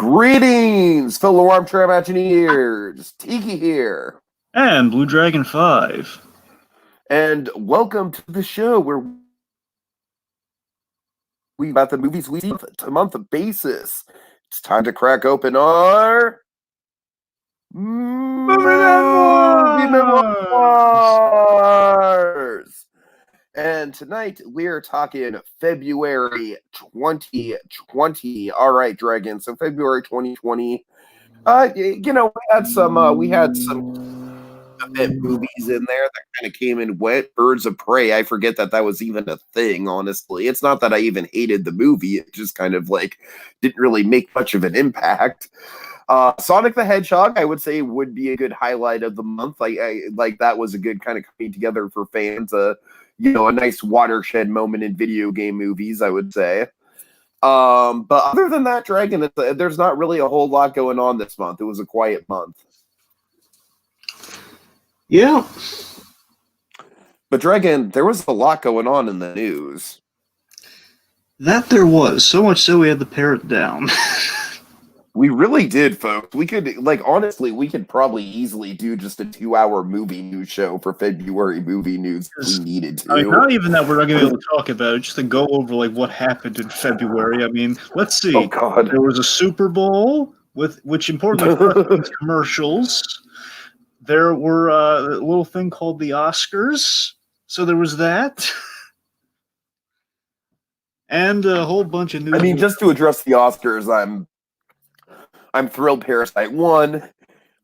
Greetings, fellow armchair Imagineers! Tiki here. And Blue Dragon 5. And welcome to the show where we about the movies we see on a month basis. It's time to crack open our movie memoirs. And tonight we're talking February 2020. All right, Dragon. So February 2020. We had some event movies in there that kind of came and went. Birds of Prey. I forget that was even a thing. Honestly, it's not that I even hated the movie. It just kind of didn't really make much of an impact. Sonic the Hedgehog, I would say, would be a good highlight of the month. I like that was a good kind of coming together for fans. A nice watershed moment in video game movies, I would say. But other than that, Dragon, there's not really a whole lot going on this month. It was a quiet month. Yeah. But Dragon, there was a lot going on in the news. That there was. So much so we had to pare it down. We really did, folks. We could, honestly, we could probably easily do just a 2-hour movie news show for February movie news if we needed to. I mean, not even that we're not going to be able to talk about it, just to go over, what happened in February. I mean, let's see. Oh, God. There was a Super Bowl, which importantly, commercials. There were a little thing called the Oscars, so there was that. And a whole bunch of news. I mean, just to address the Oscars, I'm thrilled Parasite won.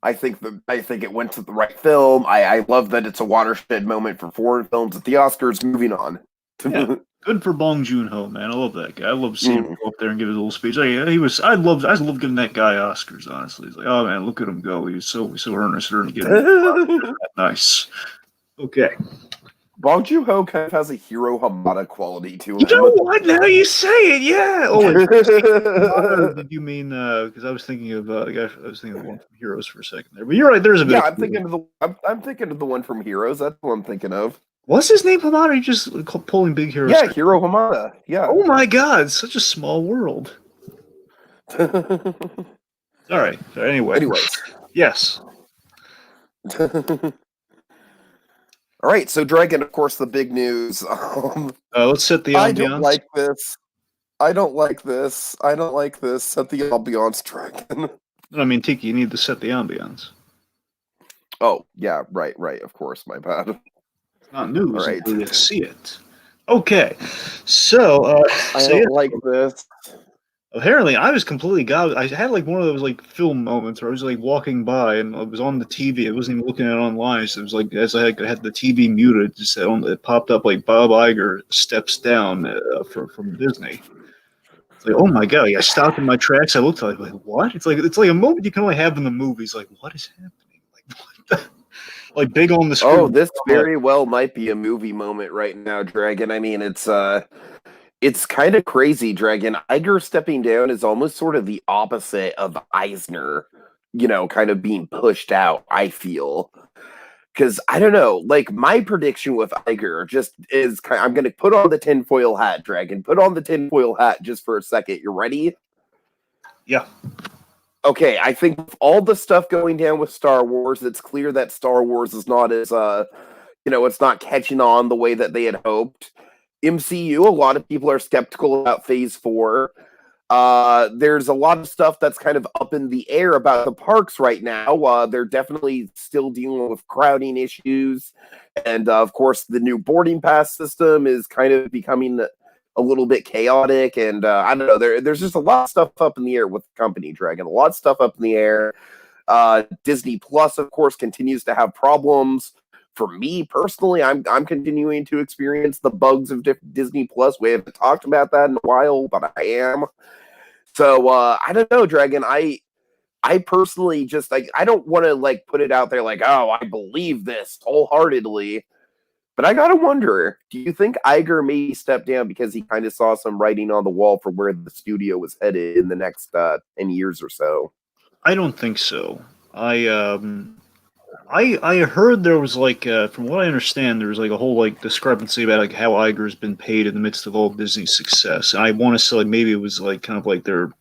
I think it went to the right film. I love that it's a watershed moment for foreign films at the Oscars. Moving on. Yeah, good for Bong Joon-ho, man. I love that guy. I love seeing him go up there and give his little speech. I love giving that guy Oscars. Honestly, it's like, oh man, look at him go. He's so earnest and getting nice. Okay. Bong Joon-ho kind of has a Hiro Hamada quality to him. You know what? Now you say it, yeah. Oh, did you mean? Because I was thinking of the guy. I was thinking of one from Heroes for a second there. But you're right. There's a bit. Yeah, I'm thinking of the one from Heroes. That's what I'm thinking of. What's his name, Hamada? You just pulling big heroes. Yeah, Hiro Hamada. Yeah. Oh my God, such a small world. All right. So anyways, yes. All right, so Dragon, of course, the big news. Let's set the ambiance. I don't like this. I don't like this. I don't like this. Set the ambiance, Dragon. I mean, Tiki, you need to set the ambiance. Oh, yeah, right, of course, my bad. It's not news until you see it. Okay, so... I don't like this. Apparently, I was completely gobbled. I had one of those film moments where I was walking by and I was on the TV. I wasn't even looking at it online. So it was as I had the TV muted, it popped up Bob Iger steps down from Disney. It's oh my God! I stopped in my tracks. I looked like what? It's like a moment you can only have in the movies. What is happening? What big on the screen. Oh, this very well might be a movie moment right now, Dragon. I mean, it's kind of crazy, Dragon. Iger stepping down is almost sort of the opposite of Eisner, kind of being pushed out, I feel. Because, I don't know, my prediction with Iger just is, I'm going to put on the tinfoil hat, Dragon. Put on the tinfoil hat just for a second. You ready? Yeah. Okay, I think with all the stuff going down with Star Wars, it's clear that Star Wars is not as, it's not catching on the way that they had hoped. MCU, a lot of people are skeptical about Phase 4. There's a lot of stuff that's kind of up in the air about the parks right now. They're definitely still dealing with crowding issues. And, of course, the new boarding pass system is kind of becoming a little bit chaotic. And, I don't know, there's just a lot of stuff up in the air with the company, Dragon. A lot of stuff up in the air. Disney Plus, of course, continues to have problems. For me personally, I'm continuing to experience the bugs of Disney Plus. We haven't talked about that in a while, but I am. So I don't know, Dragon. I personally just I don't want to put it out there oh, I believe this wholeheartedly. But I gotta wonder, do you think Iger maybe stepped down because he kind of saw some writing on the wall for where the studio was headed in the next 10 years or so? I don't think so. I heard there was from what I understand, there was a whole discrepancy about how Iger's been paid in the midst of all Disney's success. And I want to say maybe it was kind of their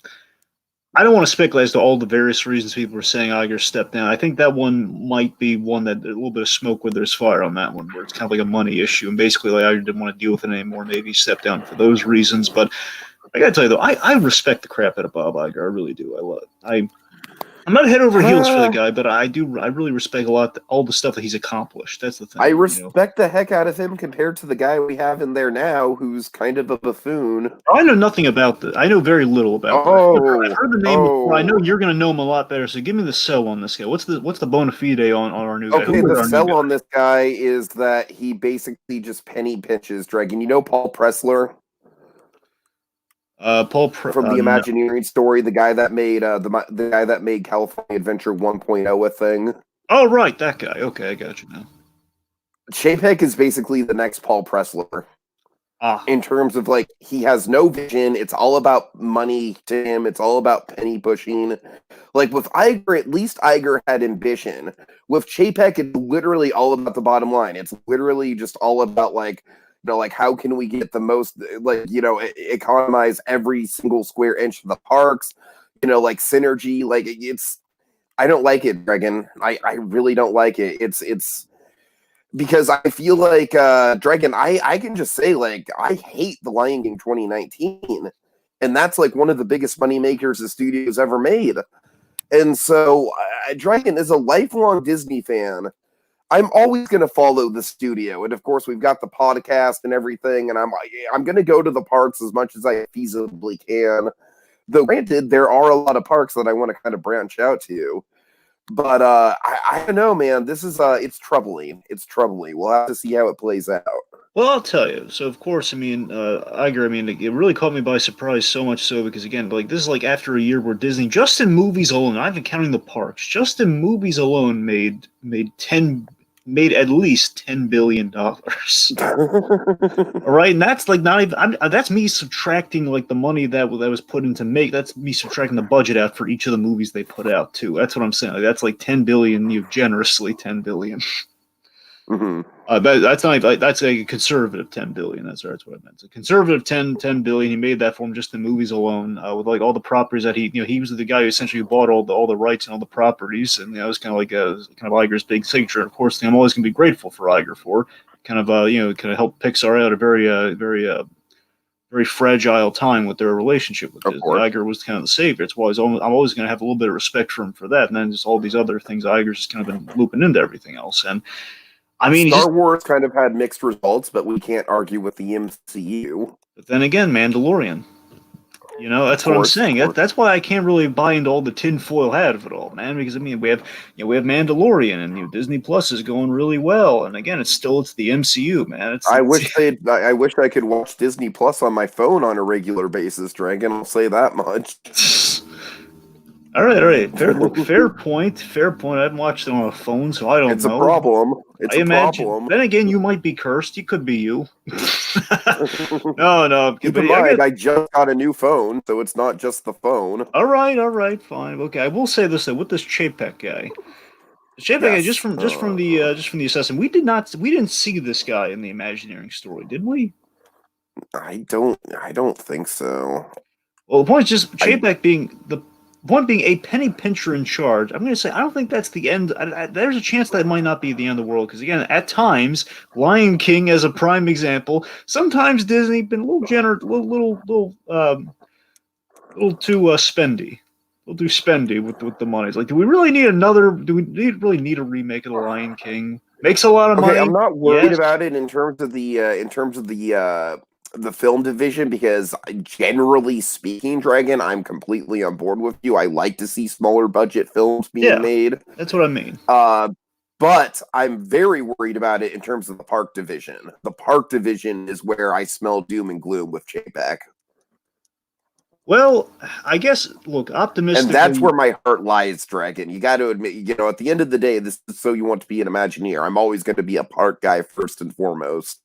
I don't want to speculate as to all the various reasons people are saying Iger stepped down. I think that one might be one that a little bit of smoke where there's fire on that one, where it's kind of like a money issue, and basically like Iger didn't want to deal with it anymore. Maybe he stepped down for those reasons. But I gotta tell you though, I respect the crap out of Bob Iger. I really do. I love it. I'm not head over heels for the guy, but I really respect a lot all the stuff that he's accomplished. That's the thing. I respect the heck out of him compared to the guy we have in there now, who's kind of a buffoon. I know nothing about this. I know very little about this. I've heard the name before. I know you're going to know him a lot better. So give me the sell on this guy. What's the bona fide on our new guy? Okay, the sell on this guy is that he basically just penny pinches Dragon. You know Paul Pressler? From the Imagineering story, the guy that made the guy that made California Adventure 1.0 a thing. Oh, right, that guy. Okay, I got you now. Chapek is basically the next Paul Pressler. In terms of like, he has no vision. It's all about money to him. It's all about penny pushing. Like with Iger, at least Iger had ambition. With Chapek, it's literally all about the bottom line. It's literally just all about like, like how can we get the most, like, economize every single square inch of the parks, like synergy. Like it's, I don't like it, Dragon. I really don't like it. It's because I feel like Dragon, I can just say like I hate The Lion King 2019, and that's like one of the biggest money makers the studio's ever made. And so Dragon is a lifelong Disney fan. I'm always going to follow the studio, and of course we've got the podcast and everything, and I'm going to go to the parks as much as I feasibly can. Though granted, there are a lot of parks that I want to kind of branch out to. But I don't know, man. This is it's troubling. It's troubling. We'll have to see how it plays out. Well, I'll tell you. So, of course, Iger, it really caught me by surprise, so much so because, again, like this is like after a year where Disney, just in movies alone, not even counting the parks, just in movies alone, made at least $10 billion. All right, and that's like not even. That's me subtracting like the money that was put into make. That's me subtracting the budget out for each of the movies they put out too. That's what I'm saying. Like, that's like $10 billion. You generously $10 billion. Mm-hmm. That's not like, that's a conservative $10 billion. That's what I meant. It's a conservative $10 billion. He made that for him just in movies alone, with like all the properties that he was the guy who essentially bought all the rights and all the properties, and that was kind of like Iger's big signature. And of course, I'm always going to be grateful for Iger for kind of help Pixar out a very fragile time with their relationship with Disney. Iger was kind of the savior. It's why I'm always going to have a little bit of respect for him for that. And then just all these other things, Iger's just kind of been looping into everything else. And Star Wars kind of had mixed results, but we can't argue with the MCU. But then again, Mandalorian. That's what I'm saying. That's why I can't really buy into all the tinfoil hat of it all, man. Because we have Mandalorian, and Disney Plus is going really well. And again, it's the MCU, man. I wish I could watch Disney Plus on my phone on a regular basis, Dragon. I'll say that much. All right. Fair point. I haven't watched it on a phone, so I don't know. It's a problem. Problem. Then again, you might be cursed. It could be you. No. Keep in mind, I just got a new phone, so it's not just the phone. All right, fine. Okay, I will say this though, with this Chapek guy. Guy, just from the assessment, we didn't see this guy in the Imagineering story, did we? I don't think so. Well, the point is just Chapek being a penny pincher in charge. I'm going to say I don't think that's the end. There's a chance that might not be the end of the world because again, at times, Lion King as a prime example. Sometimes Disney been a little generous, little too spendy, a little too spendy with the money. It's like, do we really need really need a remake of the Lion King? Makes a lot of money. I'm not worried about it in terms of the film division because generally speaking, Dragon, I'm completely on board with you. I like to see smaller budget films being made. That's what I mean. But I'm very worried about it in terms of the park division. The park division is where I smell doom and gloom with Chapek. Well, I guess, look, optimistically... And that's where my heart lies, Dragon. You got to admit, at the end of the day, this is so you want to be an Imagineer. I'm always going to be a park guy first and foremost.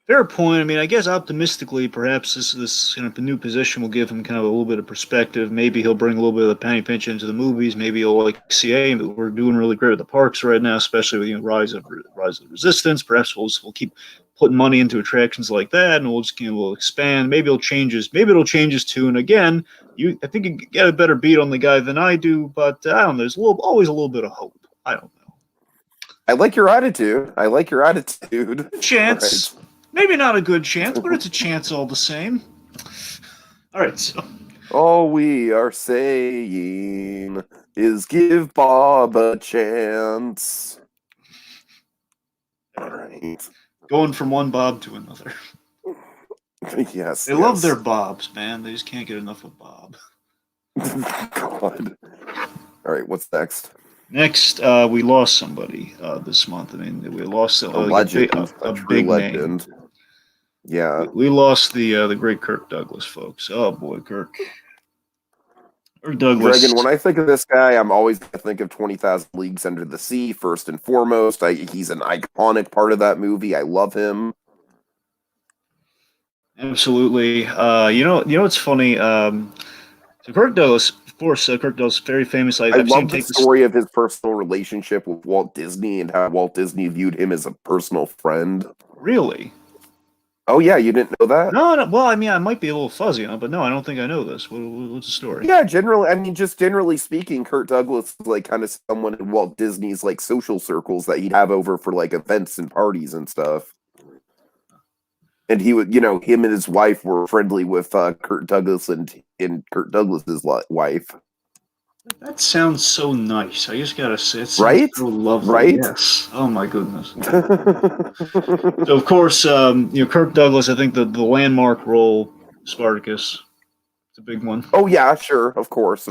Fair point. I guess optimistically, perhaps this kind of new position will give him kind of a little bit of perspective. Maybe he'll bring a little bit of the penny pinch into the movies. Maybe he'll see, hey, we're doing really great with the parks right now, especially with Rise of Resistance. Perhaps we'll keep putting money into attractions like that, and we'll expand. Maybe it'll change his tune again. I think you get a better beat on the guy than I do, but I don't know. There's always a little bit of hope. I don't know. I like your attitude. Chance. Right. Maybe not a good chance, but it's a chance all the same. All right, so. All we are saying is give Bob a chance. All right. Going from one Bob to another. Yes. They love their Bobs, man. They just can't get enough of Bob. God. All right, what's next? Next, we lost somebody this month. I mean, we lost a legend, a big legend. Name. Yeah, we lost the great Kirk Douglas, folks. Oh boy, Kirk Douglas. Dragon. When I think of this guy, I'm always going to think of 20,000 Leagues Under the Sea. First and foremost, he's an iconic part of that movie. I love him. Absolutely. You know what's funny? So Kirk Douglas, of course, Kirk Douglas, very famous. I love the story of his personal relationship with Walt Disney and how Walt Disney viewed him as a personal friend. Really? Oh yeah, you didn't know that? No. Well, I mean, I might be a little fuzzy on it, but no, I don't think I know this. What's the story? Yeah, generally speaking, Kirk Douglas is like kind of someone in Walt Disney's like social circles that he'd have over for like events and parties and stuff. And he would, him and his wife were friendly with Kirk Douglas and Kirk Douglas's wife. That sounds so nice. I just gotta say, it sounds right? so lovely. Right? Yes. Oh my goodness. So of course, Kirk Douglas. I think the landmark role, Spartacus, it's a big one. Oh yeah, sure, of course.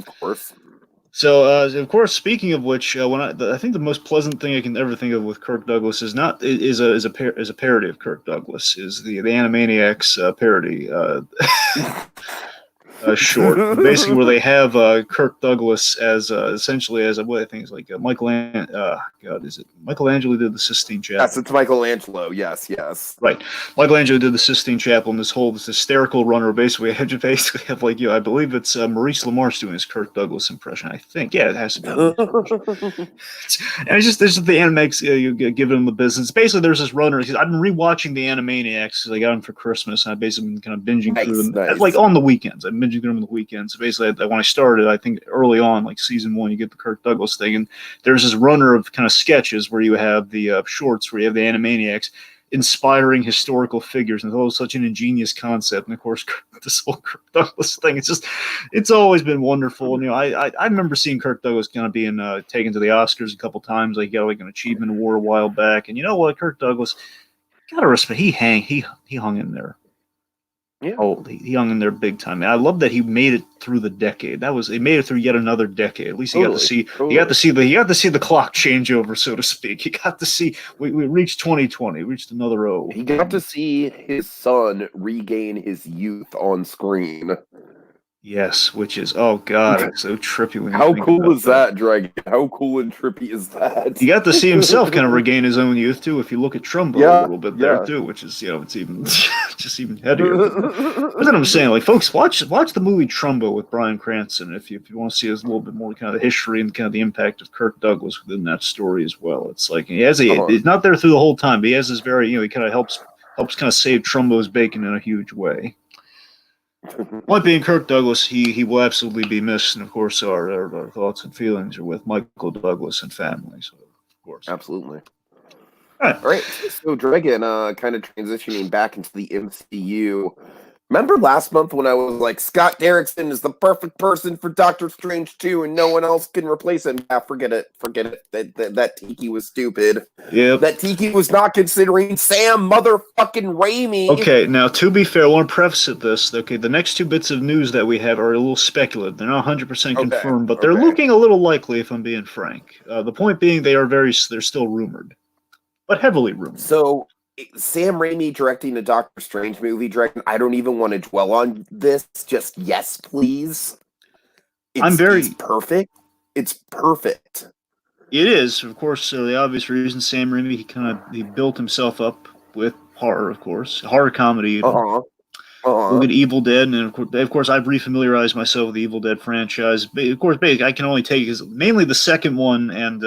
So of course, speaking of which, I think the most pleasant thing I can ever think of with Kirk Douglas is a parody of Kirk Douglas is the Animaniacs parody. Short, basically, where they have Kirk Douglas as essentially as what I think is like Michelangelo did the Sistine Chapel? Yes, it's Michelangelo. Yes. Right, Michelangelo did the Sistine Chapel, and this hysterical runner. Basically, have like I believe it's Maurice LaMarche doing his Kirk Douglas impression. I think, yeah, it has to be. And it's just the Animaniacs giving him the business. Basically, there's this runner. I've been rewatching the Animaniacs because I got them for Christmas, and I've basically been kind of binging through them like on the weekends. I've been binging through them on the weekends. So basically, when I started, I think early on, like season 1, you get the Kirk Douglas thing, and there's this runner of kind of sketches where you have the shorts where you have the Animaniacs inspiring historical figures, and it's such an ingenious concept. And of course, this whole Kirk Douglas thing, it's always been wonderful. And I remember seeing Kirk Douglas kind of being taken to the Oscars a couple times. Like, he got like an achievement award a while back, and you know what, Kirk Douglas, gotta respect, he hung in there. Yeah. Oh, he hung in there big time. And I love that he made it through the decade. He made it through yet another decade. At least he got to see the clock change over, so to speak. He got to see we reached 2020, reached another O. He got to see his son regain his youth on screen. Yes, which is, oh god, it's so trippy. When how cool is that, Dragon? How cool and trippy is that? He got to see himself kind of regain his own youth too. If you look at Trumbo a little bit there too, which is it's even just even heavier. That's what I'm saying. Like, folks, watch the movie Trumbo with Bryan Cranston if you want to see a little bit more kind of the history and kind of the impact of Kirk Douglas within that story as well. It's like he's not there through the whole time, but he has this very he kind of helps kind of save Trumbo's bacon in a huge way. Point being, Kirk Douglas, he will absolutely be missed, and of course our thoughts and feelings are with Michael Douglas and family. So, of course, absolutely. All right. So, Dragon, kind of transitioning back into the MCU. Remember last month when I was like, Scott Derrickson is the perfect person for Doctor Strange 2 and no one else can replace him? Yeah, forget it. That Tiki was stupid. Yeah. That Tiki was not considering Sam motherfucking Raimi. Okay, now, to be fair, I want to preface this. Okay, the next two bits of news that we have are a little speculative. They're not 100% confirmed, but they're looking a little likely, if I'm being frank. The point being, they're still rumored, but heavily rumored. So, Sam Raimi directing a Doctor Strange movie, Dragon, I don't even want to dwell on this. Just yes, please. It's perfect. It's perfect. It is, of course, the obvious reason. Sam Raimi, he built himself up with horror, of course, horror comedy. Look at Evil Dead, and of course, I've refamiliarized myself with the Evil Dead franchise. Of course, I can only take mainly the second one and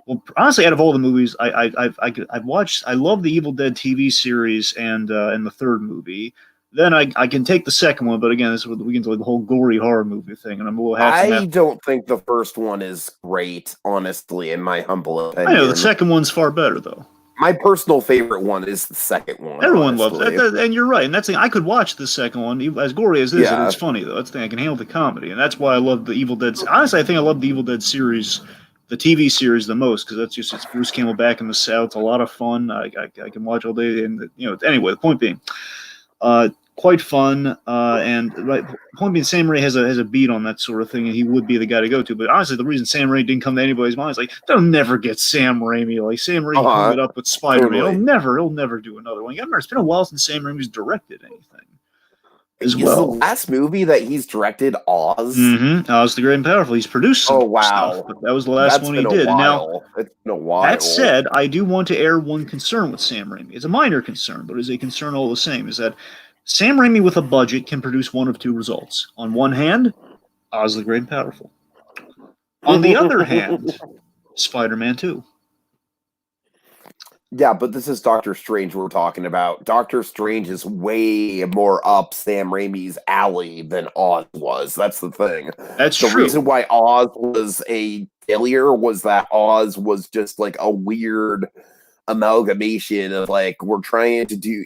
Well, honestly, out of all the movies, I've watched. I love the Evil Dead TV series and the third movie. Then I can take the second one, but again, this is we get into the whole gory horror movie thing, and I'm a little half. I don't think the first one is great, honestly, in my humble opinion. I know the second one's far better, though. My personal favorite one is the second one. Everyone loves it, and you're right. And that's the thing. I could watch the second one, as gory as this. Yeah. It's funny though. That's the thing. I can handle the comedy, and that's why I love the Evil Dead. Honestly, I think I love the Evil Dead series, the TV series, the most, because that's just it's Bruce Campbell back in the South. It's a lot of fun. I can watch all day, and anyway. The point being, quite fun, and right. Point being, Sam Raimi has a beat on that sort of thing, and he would be the guy to go to. But honestly, the reason Sam Raimi didn't come to anybody's mind is like they'll never get Sam Raimi. Like Sam Raimi hung it up with Spider-Man. Totally. He'll never do another one. Remember, it's been a while since Sam Raimi's directed anything. Is the last movie that he's directed Oz? Mm-hmm. Oz the Great and Powerful. He's produced some stuff, but that was the last one he did. Now, it's been a while. That said, I do want to air one concern with Sam Raimi. It's a minor concern, but it's a concern all the same, is that Sam Raimi with a budget can produce one of two results. On one hand, Oz the Great and Powerful. On the other hand, Spider-Man 2. Yeah, but this is Doctor Strange we're talking about. Doctor Strange is way more up Sam Raimi's alley than Oz was. That's the thing. That's true. The reason why Oz was a failure was that Oz was just like a weird amalgamation of like, we're trying to do...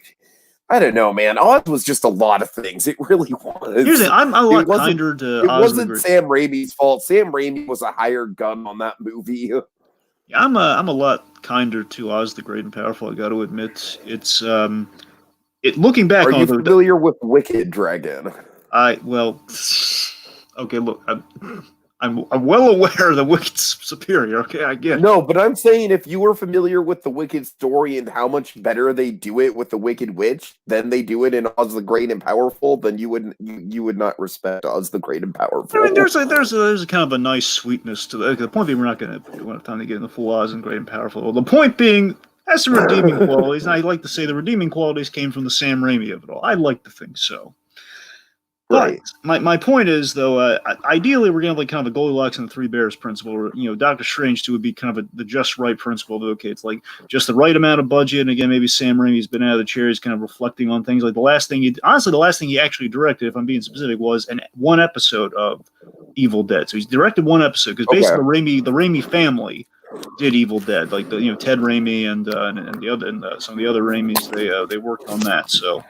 I don't know, man. Oz was just a lot of things. It really was. Here's the thing, I'm a lot kinder to Oz. It wasn't Sam Raimi's fault. Sam Raimi was a hired gun on that movie. Yeah, I'm a lot kinder to Oz the Great and Powerful. I got to admit, it's looking back. Are you familiar with Wicked Dragon? Okay, look, I'm well aware the Wicked's superior. Okay, I get it. No, but I'm saying if you were familiar with the Wicked story and how much better they do it with the Wicked Witch than they do it in Oz the Great and Powerful, then you would not respect Oz the Great and Powerful. I mean, there's a kind of a nice sweetness to that. The point being, we're not going to have time to get into full Oz and Great and Powerful. Well, the point being, has some redeeming qualities, and I like to say the redeeming qualities came from the Sam Raimi of it all. I like to think so. Right. But my point is, though, ideally, we're going to have like kind of a Goldilocks and the Three Bears principle. Where, Doctor Strange 2 would be kind of the just right principle. Okay, it's like just the right amount of budget. And again, maybe Sam Raimi's been out of the chair. He's kind of reflecting on things. Like the last thing he actually directed, if I'm being specific, was one episode of Evil Dead. So he's directed one episode because basically the Raimi family did Evil Dead, like Ted Raimi and some of the other Raimis. They worked on that, so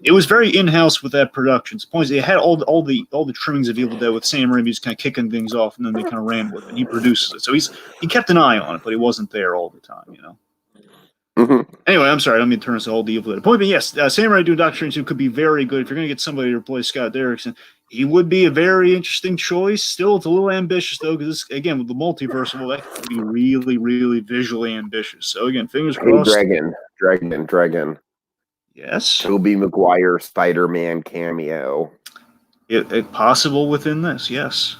it was very in-house with that production. The point is, they had all the trimmings of Evil Dead with Sam Raimi just kind of kicking things off, and then they kind of ran with it. And he produces it, so he kept an eye on it, but he wasn't there all the time, Mm-hmm. Anyway, I'm sorry. I don't mean to turn us all to Evil Dead. The point being, yes, Sam Raimi doing Doctor Strange 2 could be very good. If you're going to get somebody to replace Scott Derrickson, he would be a very interesting choice. Still, it's a little ambitious, though, because, again, with the multiverse, that could be really, really visually ambitious. So, again, fingers crossed. Dragon. Yes? Tobey Maguire Spider-Man cameo. It possible within this, yes.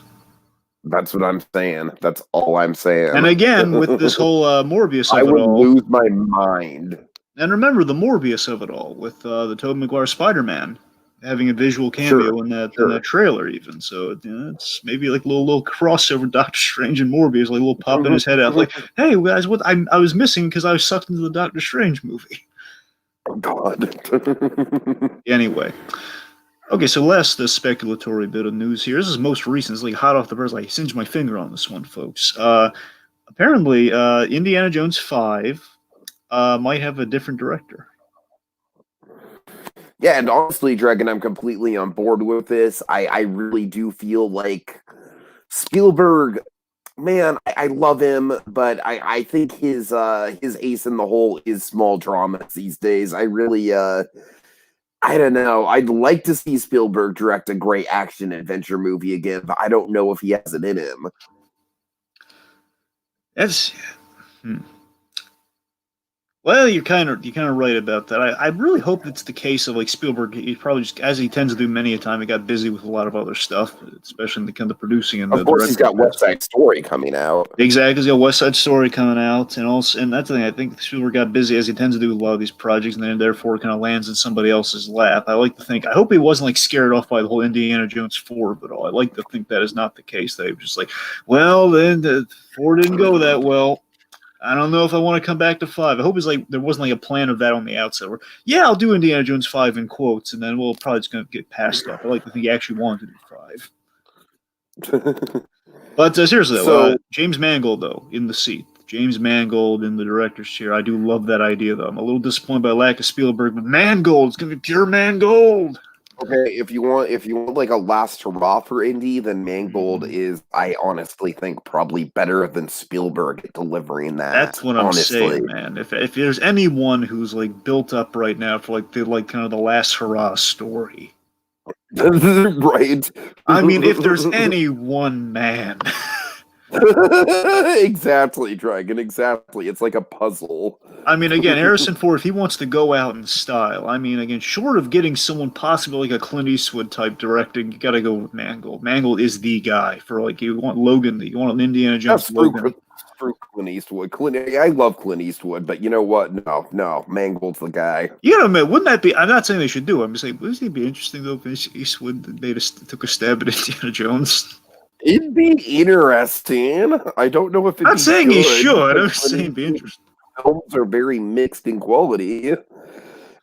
That's what I'm saying. That's all I'm saying. And again, with this whole Morbius of I it would all, lose my mind. And remember the Morbius of it all, with the Tobey Maguire Spider-Man having a visual cameo in that trailer, even. So it's maybe like a little crossover Doctor Strange and Morbius, like a little pop in his head out, like, "Hey guys, what I was missing because I was sucked into the Doctor Strange movie." Oh God. Anyway. Okay, so last speculatory bit of news here. This is most recent. It's like hot off the press. I singed my finger on this one, folks. Apparently, Indiana Jones 5 might have a different director. Yeah, and honestly, Dragon, I'm completely on board with this. I really do feel like Spielberg, man, I love him, but I think his ace in the hole is small dramas these days. I really... I don't know. I'd like to see Spielberg direct a great action adventure movie again, but I don't know if he has it in him. Well, you're kind of right about that. I really hope it's the case of like Spielberg. He probably just, as he tends to do many a time, he got busy with a lot of other stuff, especially in the kind of producing and of course he's got West Side Story coming out. Exactly, he's got West Side Story coming out, and that's the thing. I think Spielberg got busy as he tends to do with a lot of these projects, and then therefore kind of lands in somebody else's lap. I like to think. I hope he wasn't like scared off by the whole Indiana Jones 4 of it all. I like to think that is not the case. They were just like, well, then the 4 didn't go that well. I don't know if I want to come back to 5. I hope it's like there wasn't like a plan of that on the outset where, yeah, I'll do Indiana Jones 5 in quotes, and then we'll probably just going to get passed up. I like to think he actually wanted to do 5. But seriously, though, So James Mangold, though, in the seat. James Mangold in the director's chair. I do love that idea, though. I'm a little disappointed by lack of Spielberg, but Mangold, it's going to be pure Mangold. okay, if you want like a last hurrah for Indy, then Mangold is, I honestly think, probably better than Spielberg at delivering that. That's what I'm honestly. saying, man. If there's anyone who's like built up right now for like the kind of the last hurrah story, right? I mean, if there's any one man. Exactly, Dragon. Exactly. It's like a puzzle. I mean, again, Harrison Ford, if he wants to go out in style, I mean, again, short of getting someone possibly like a Clint Eastwood type directing, you got to go with Mangold. Mangold is the guy for like you want Logan, you want an Indiana Jones Logan. Screw Clint Eastwood. I love Clint Eastwood, but you know what? No, Mangold's the guy. You know, man, wouldn't that be? I'm not saying they should do it. I'm just saying, wouldn't it be interesting though if Eastwood took a stab at Indiana Jones? It'd be interesting. I don't know if it'd I'm not be saying good, he should. I'm because just saying it'd be interesting. films are very mixed in quality,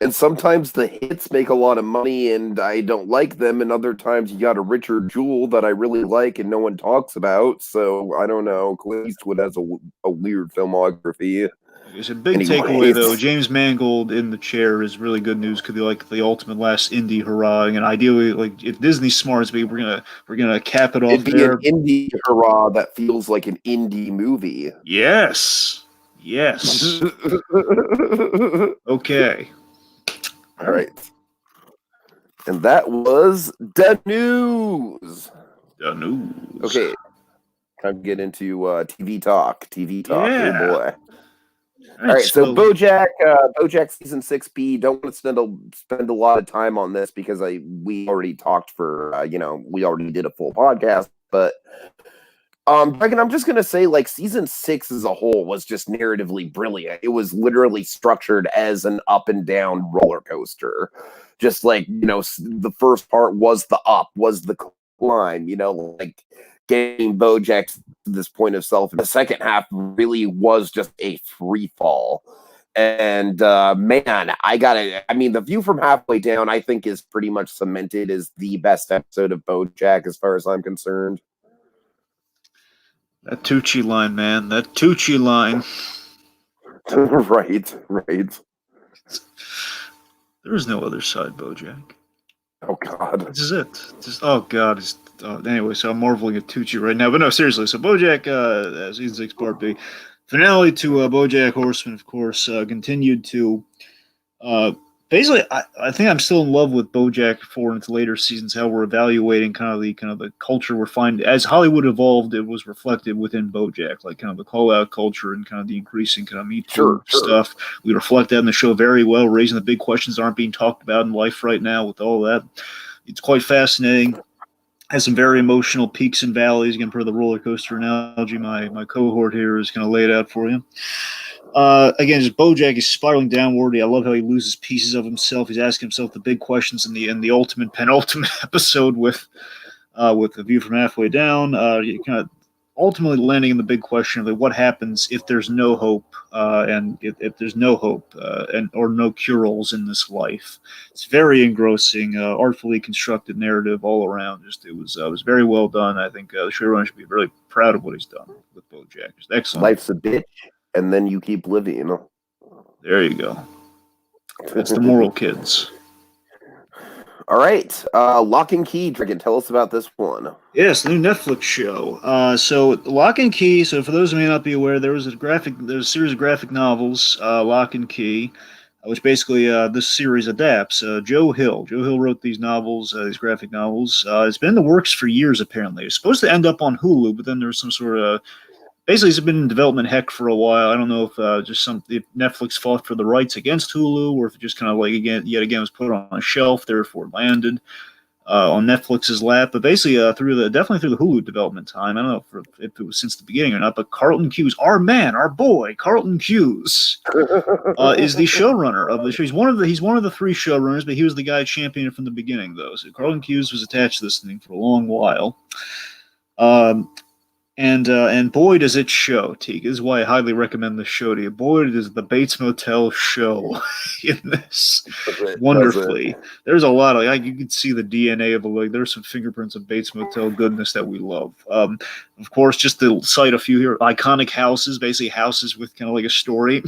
and sometimes the hits make a lot of money and I don't like them, and other times you got a Richard Jewell that I really like and no one talks about. So I don't know. Clint Eastwood has a weird filmography. It's a big takeaway, though. James Mangold in the chair is really good news. Could be like the ultimate last indie hurrah, and ideally, like if Disney's smart, we're gonna cap it off It'd be there. an indie hurrah that feels like an indie movie. Yes. Okay. All right. And that was the news. The news. Okay. Time to get into TV talk. Yeah. Oh boy. All right, so BoJack season 6B. Don't want to spend a lot of time on this because we already talked for we already did a full podcast. But Dragon, I'm just gonna say like season 6 as a whole was just narratively brilliant. It was literally structured as an up and down roller coaster. Just like the first part was the climb. Like getting BoJack to this point of self. The second half really was just a free fall. And man, the view from halfway down, I think, is pretty much cemented as the best episode of BoJack as far as I'm concerned. That Tucci line, man. That Tucci line. Right. There is no other side, BoJack. Oh God. This is it. Oh God. Anyway, so I'm marveling at Tucci right now. But no, seriously. So BoJack, season 6 part B, finale to BoJack Horseman, of course, continued to. Basically, I think I'm still in love with BoJack for its later seasons. How we're evaluating kind of the culture we're finding as Hollywood evolved. It was reflected within BoJack, like kind of the call out culture and kind of the increasing kind of Me Too stuff. We reflect that in the show very well, raising the big questions that aren't being talked about in life right now. With all that, it's quite fascinating. Has some very emotional peaks and valleys. Again, per the roller coaster analogy, my cohort here is going to lay it out for you. Again, just BoJack is spiraling downward. I love how he loses pieces of himself. He's asking himself the big questions in the ultimate penultimate episode with the view from halfway down. Kind of ultimately landing in the big question of like, what happens if there's no hope, and if there's no hope or no cure-alls in this life. It's very engrossing, artfully constructed narrative all around. It was very well done. I think the showrunner should be really proud of what he's done with BoJack. It's excellent. Life's a bitch, and then you keep living. There you go. That's the moral, kids. All right, Lock and Key, Dragon, tell us about this one. Yes, the new Netflix show. So Lock and Key. So for those who may not be aware, there's a series of graphic novels, Lock and Key, which basically this series adapts. Joe Hill wrote these novels, these graphic novels. It's been in the works for years. Apparently, it's supposed to end up on Hulu, but then there's some sort of basically, it's been in development heck for a while. I don't know if if Netflix fought for the rights against Hulu, or if it just kind of like yet again was put on a shelf, therefore landed on Netflix's lap. But basically, definitely through the Hulu development time. I don't know if it was since the beginning or not. But Carlton Cuse, our boy, Carlton Cuse, is the showrunner of the show. He's one of the 3 showrunners, but he was the guy championing it from the beginning, though. So Carlton Cuse was attached to this thing for a long while. And boy does it show, Teague. This is why I highly recommend this show to you. Boy, does the Bates Motel show in this wonderfully. There's a lot of you can see the DNA of there's some fingerprints of Bates Motel goodness that we love. Of course, just to cite a few here, iconic houses, basically houses with kind of like a story.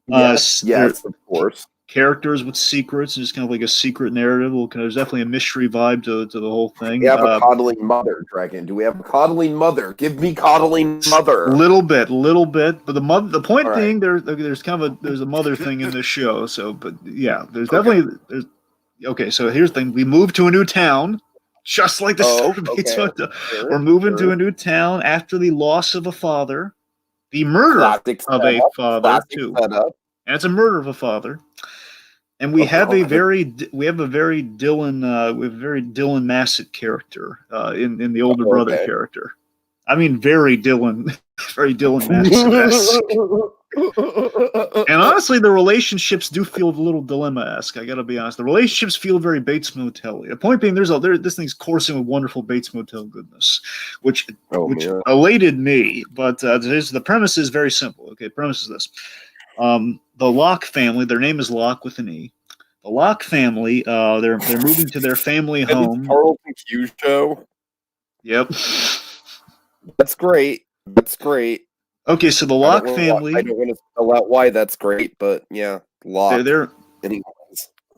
Yes, of course. Characters with secrets, and just kind of like a secret narrative. There's definitely a mystery vibe to the whole thing. We have a coddling mother, Dragon. Do we have a coddling mother? Give me coddling mother. Little bit, but the point being, there's kind of there's a mother thing in this show. So, but yeah, there's definitely okay. So here's the thing: we moved to a new town, just like the Bates Motel. We're moving to a new town after the loss of a father, the murder of a father too, and it's a murder of a father. And we have a very Dylan Massett character in the older brother character. I mean, very Dylan Massett-esque. And honestly, the relationships do feel a little dilemma-esque. I got to be honest. The relationships feel very Bates Motel-y. The point being, this thing's coursing with wonderful Bates Motel goodness, which elated me. But the premise is very simple. Okay, the premise is this. The Locke family, their name is Locke with an E. The Locke family, they're moving to their family home. Carlton Q show. Yep. That's great. Okay, so the Locke family. I don't want to spell out why that's great, but yeah, Locke.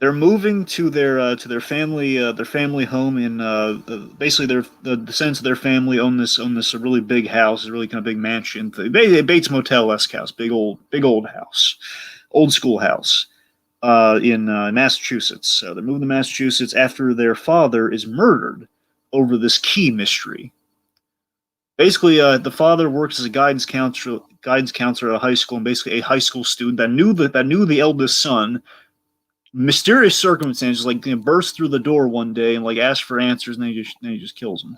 They're moving to their family home in basically the descendants of their family own this really big house, a really kind of big mansion, Bates Motel-esque house, big old house, old school house in Massachusetts. So they're moving to Massachusetts after their father is murdered over this key mystery. Basically, the father works as a guidance counselor at a high school, and basically a high school student that knew the eldest son. Mysterious circumstances, bursts through the door one day and asks for answers, and then he just kills him.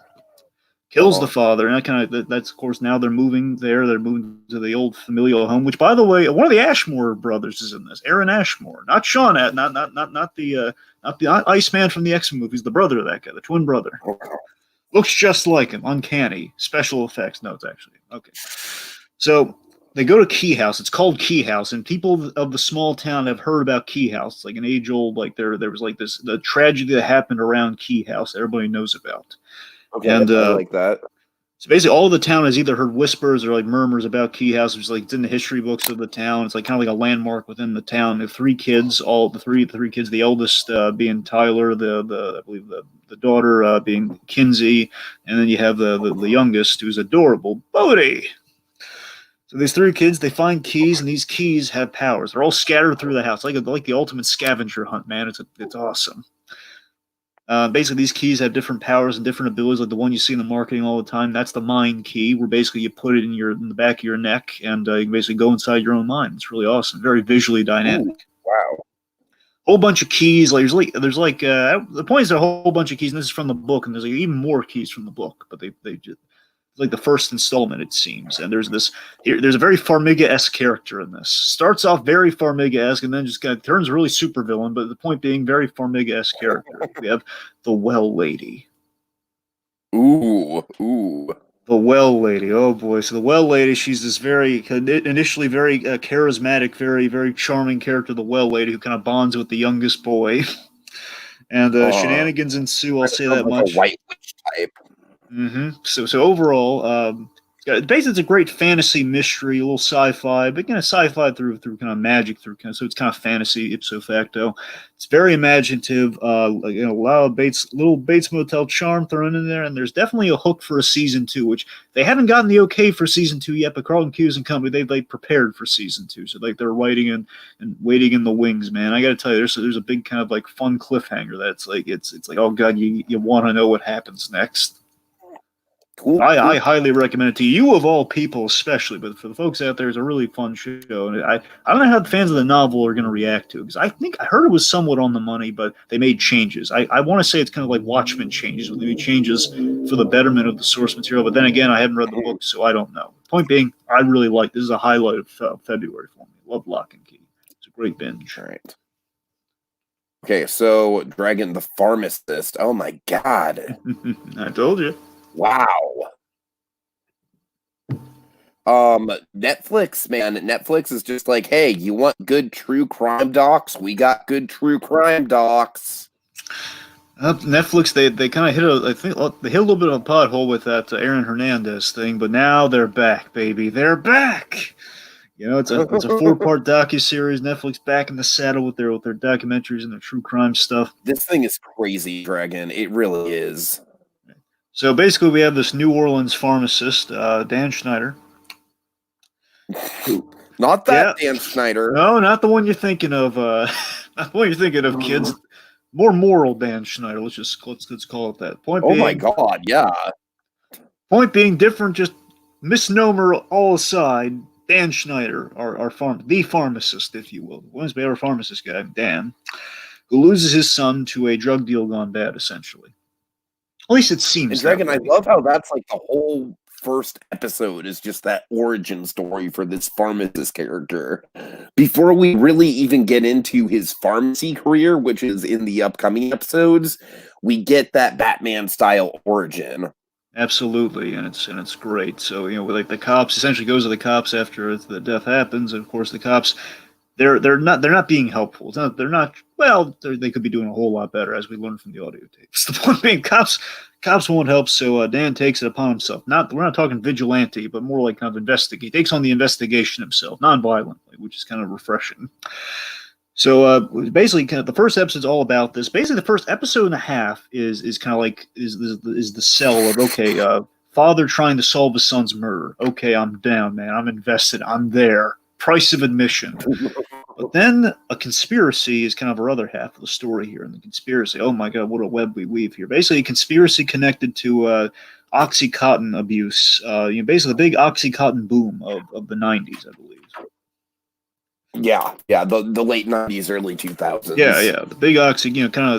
Kills the father, and that's of course now they're moving there. They're moving to the old familial home, which, by the way, one of the Ashmore brothers is in this. Aaron Ashmore, not Sean, not the Iceman from the X-Men movies. The brother of that guy, the twin brother, looks just like him. Uncanny special effects notes, actually. Okay, so. They go to Key House. It's called Key House, and people of the small town have heard about Key House. It's like an age-old, there was the tragedy that happened around Key House that everybody knows about. Okay, and I like that. So basically, all the town has either heard whispers or murmurs about Key House, which is it's in the history books of the town. It's kind of like a landmark within the town. The three kids, the eldest being Tyler, I believe the daughter being Kinsey, and then you have the youngest, who's adorable, Bodie. So these three kids, they find keys, and these keys have powers. They're all scattered through the house, like the ultimate scavenger hunt, man. It's awesome. Basically, these keys have different powers and different abilities, like the one you see in the marketing all the time. That's the mind key, where basically you put it in the back of your neck, and you can basically go inside your own mind. It's really awesome, very visually dynamic. Ooh, wow. Whole bunch of keys. The point is, a whole bunch of keys, and this is from the book, and there's even more keys from the book, but they just. Like the first installment, it seems, and there's a very Farmiga-esque character in this. Starts off very Farmiga-esque, and then just kind of turns really supervillain. But the point being, very Farmiga-esque character. We have the Well Lady. Ooh. The Well Lady. Oh boy! So the Well Lady, she's this initially very charismatic, very very charming character. The Well Lady, who kind of bonds with the youngest boy, and shenanigans ensue. I'll say that much. A white witch type. Mm-hmm. So overall, basically it's a great fantasy mystery, a little sci-fi, but sci-fi through kind of magic so it's kind of fantasy ipso facto. It's very imaginative. A lot of little Bates Motel charm thrown in there, and there's definitely a hook for a season 2, which they haven't gotten the okay for season 2 yet. But Carlton Cuse and company, they've prepared for season 2, so they're writing and waiting in the wings, man. I got to tell you, there's a big kind of fun cliffhanger that's it's like, oh god, you want to know what happens next. Cool. I highly recommend it to you, of all people, especially. But for the folks out there, it's a really fun show. And I don't know how the fans of the novel are going to react to it, because I heard it was somewhat on the money, but they made changes. I want to say it's kind of like Watchmen changes, where they made changes for the betterment of the source material. But then again, I haven't read the book, so I don't know. Point being, I really like this. Is a highlight of February for me. Love Lock and Key. It's a great binge. All right. Okay, so Dragon the Pharmacist. Oh my god. I told you. Wow. Netflix, man. Netflix is just like, hey, you want good true crime docs? We got good true crime docs. Netflix, they kind of they hit a little bit of a pothole with that Aaron Hernandez thing, but now they're back, baby. They're back. You know, it's a 4-part docuseries. Netflix back in the saddle with their documentaries and their true crime stuff. This thing is crazy, Dragon. It really is. So basically, we have this New Orleans pharmacist, Dan Schneider. Not that Dan Schneider. No, not the one you're thinking of. Not the one you're thinking of, kids. More moral Dan Schneider. Let's call it that. Oh my God, yeah. Point being, different, just misnomer all aside. Dan Schneider, the pharmacist, if you will, Wednesday our pharmacist guy, Dan, who loses his son to a drug deal gone bad, essentially. At least it seems. And Dragon, I love how that's like the whole first episode is just that origin story for this pharmacist character. Before we really even get into his pharmacy career, which is in the upcoming episodes, we get that Batman style origin. Absolutely, and it's great. So, you know, like the cops essentially goes to the cops after the death happens, and of course the cops they're not being helpful. They could be doing a whole lot better, as we learned from the audio tapes. The point being, cops won't help, so Dan takes it upon himself. We're not talking vigilante, but more like kind of investigate. He takes on the investigation himself, non-violently, which is kind of refreshing. So basically, kind of the first episode's all about this. Basically, the first episode and a half is kind of like is the sell of father trying to solve his son's murder. Okay, I'm down, man. I'm invested. I'm there. Price of admission. But then a conspiracy is kind of our other half of the story here. And the conspiracy, oh my God, what a web we weave here. Basically, a conspiracy connected to Oxycontin abuse. Basically the big Oxycontin boom of the 90s, I believe. Yeah, the late 90s, early 2000s. Yeah, the big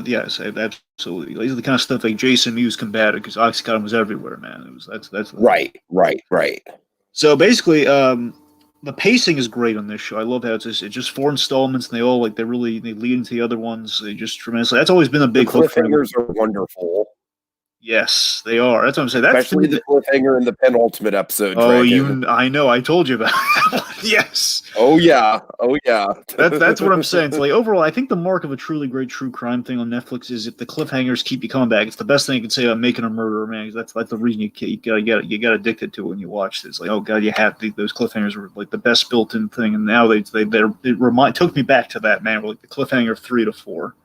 yes, absolutely. These are the kind of stuff like Jason Mewes combated because Oxycontin was everywhere, man. That's right. So basically, the pacing is great on this show. I love how it's just 4 installments, and they lead into the other ones. They just tremendously. That's always been a big hook for me. Cliffhangers are wonderful. Yes, they are. That's what I'm saying. Especially the cliffhanger in the penultimate episode. Oh, I know. I told you about that. Yes. Oh yeah. That's what I'm saying. It's like overall, I think the mark of a truly great true crime thing on Netflix is if the cliffhangers keep you coming back. It's the best thing you can say about making a murderer, man. That's the reason you got addicted to it when you watch this. Like, oh God, you have those cliffhangers were like the best built-in thing, and now it took me back to that, man. Like the cliffhanger 3 to 4.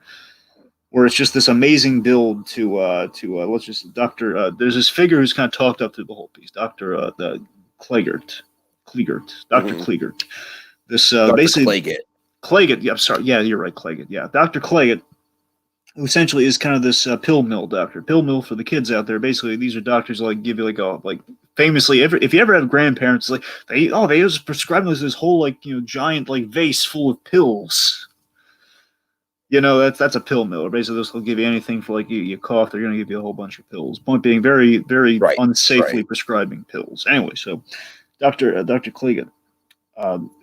Where it's just this amazing build to let's just there's this figure who's kind of talked up through the whole piece, Dr. Kliegert. Dr. Kliegert. This basically Kliegert. Yeah, I'm sorry. Yeah, you're right, Kliegert. Yeah, Dr. Kliegert, who essentially is kind of this pill mill doctor. Pill mill for the kids out there. Basically, these are doctors who give you famously, if you ever have grandparents, they just prescribe this whole giant vase full of pills. That's a pill mill. Basically, this will give you anything for you cough. They're going to give you a whole bunch of pills. Point being, very, very unsafely prescribing pills. Anyway, so Dr. Kliegert,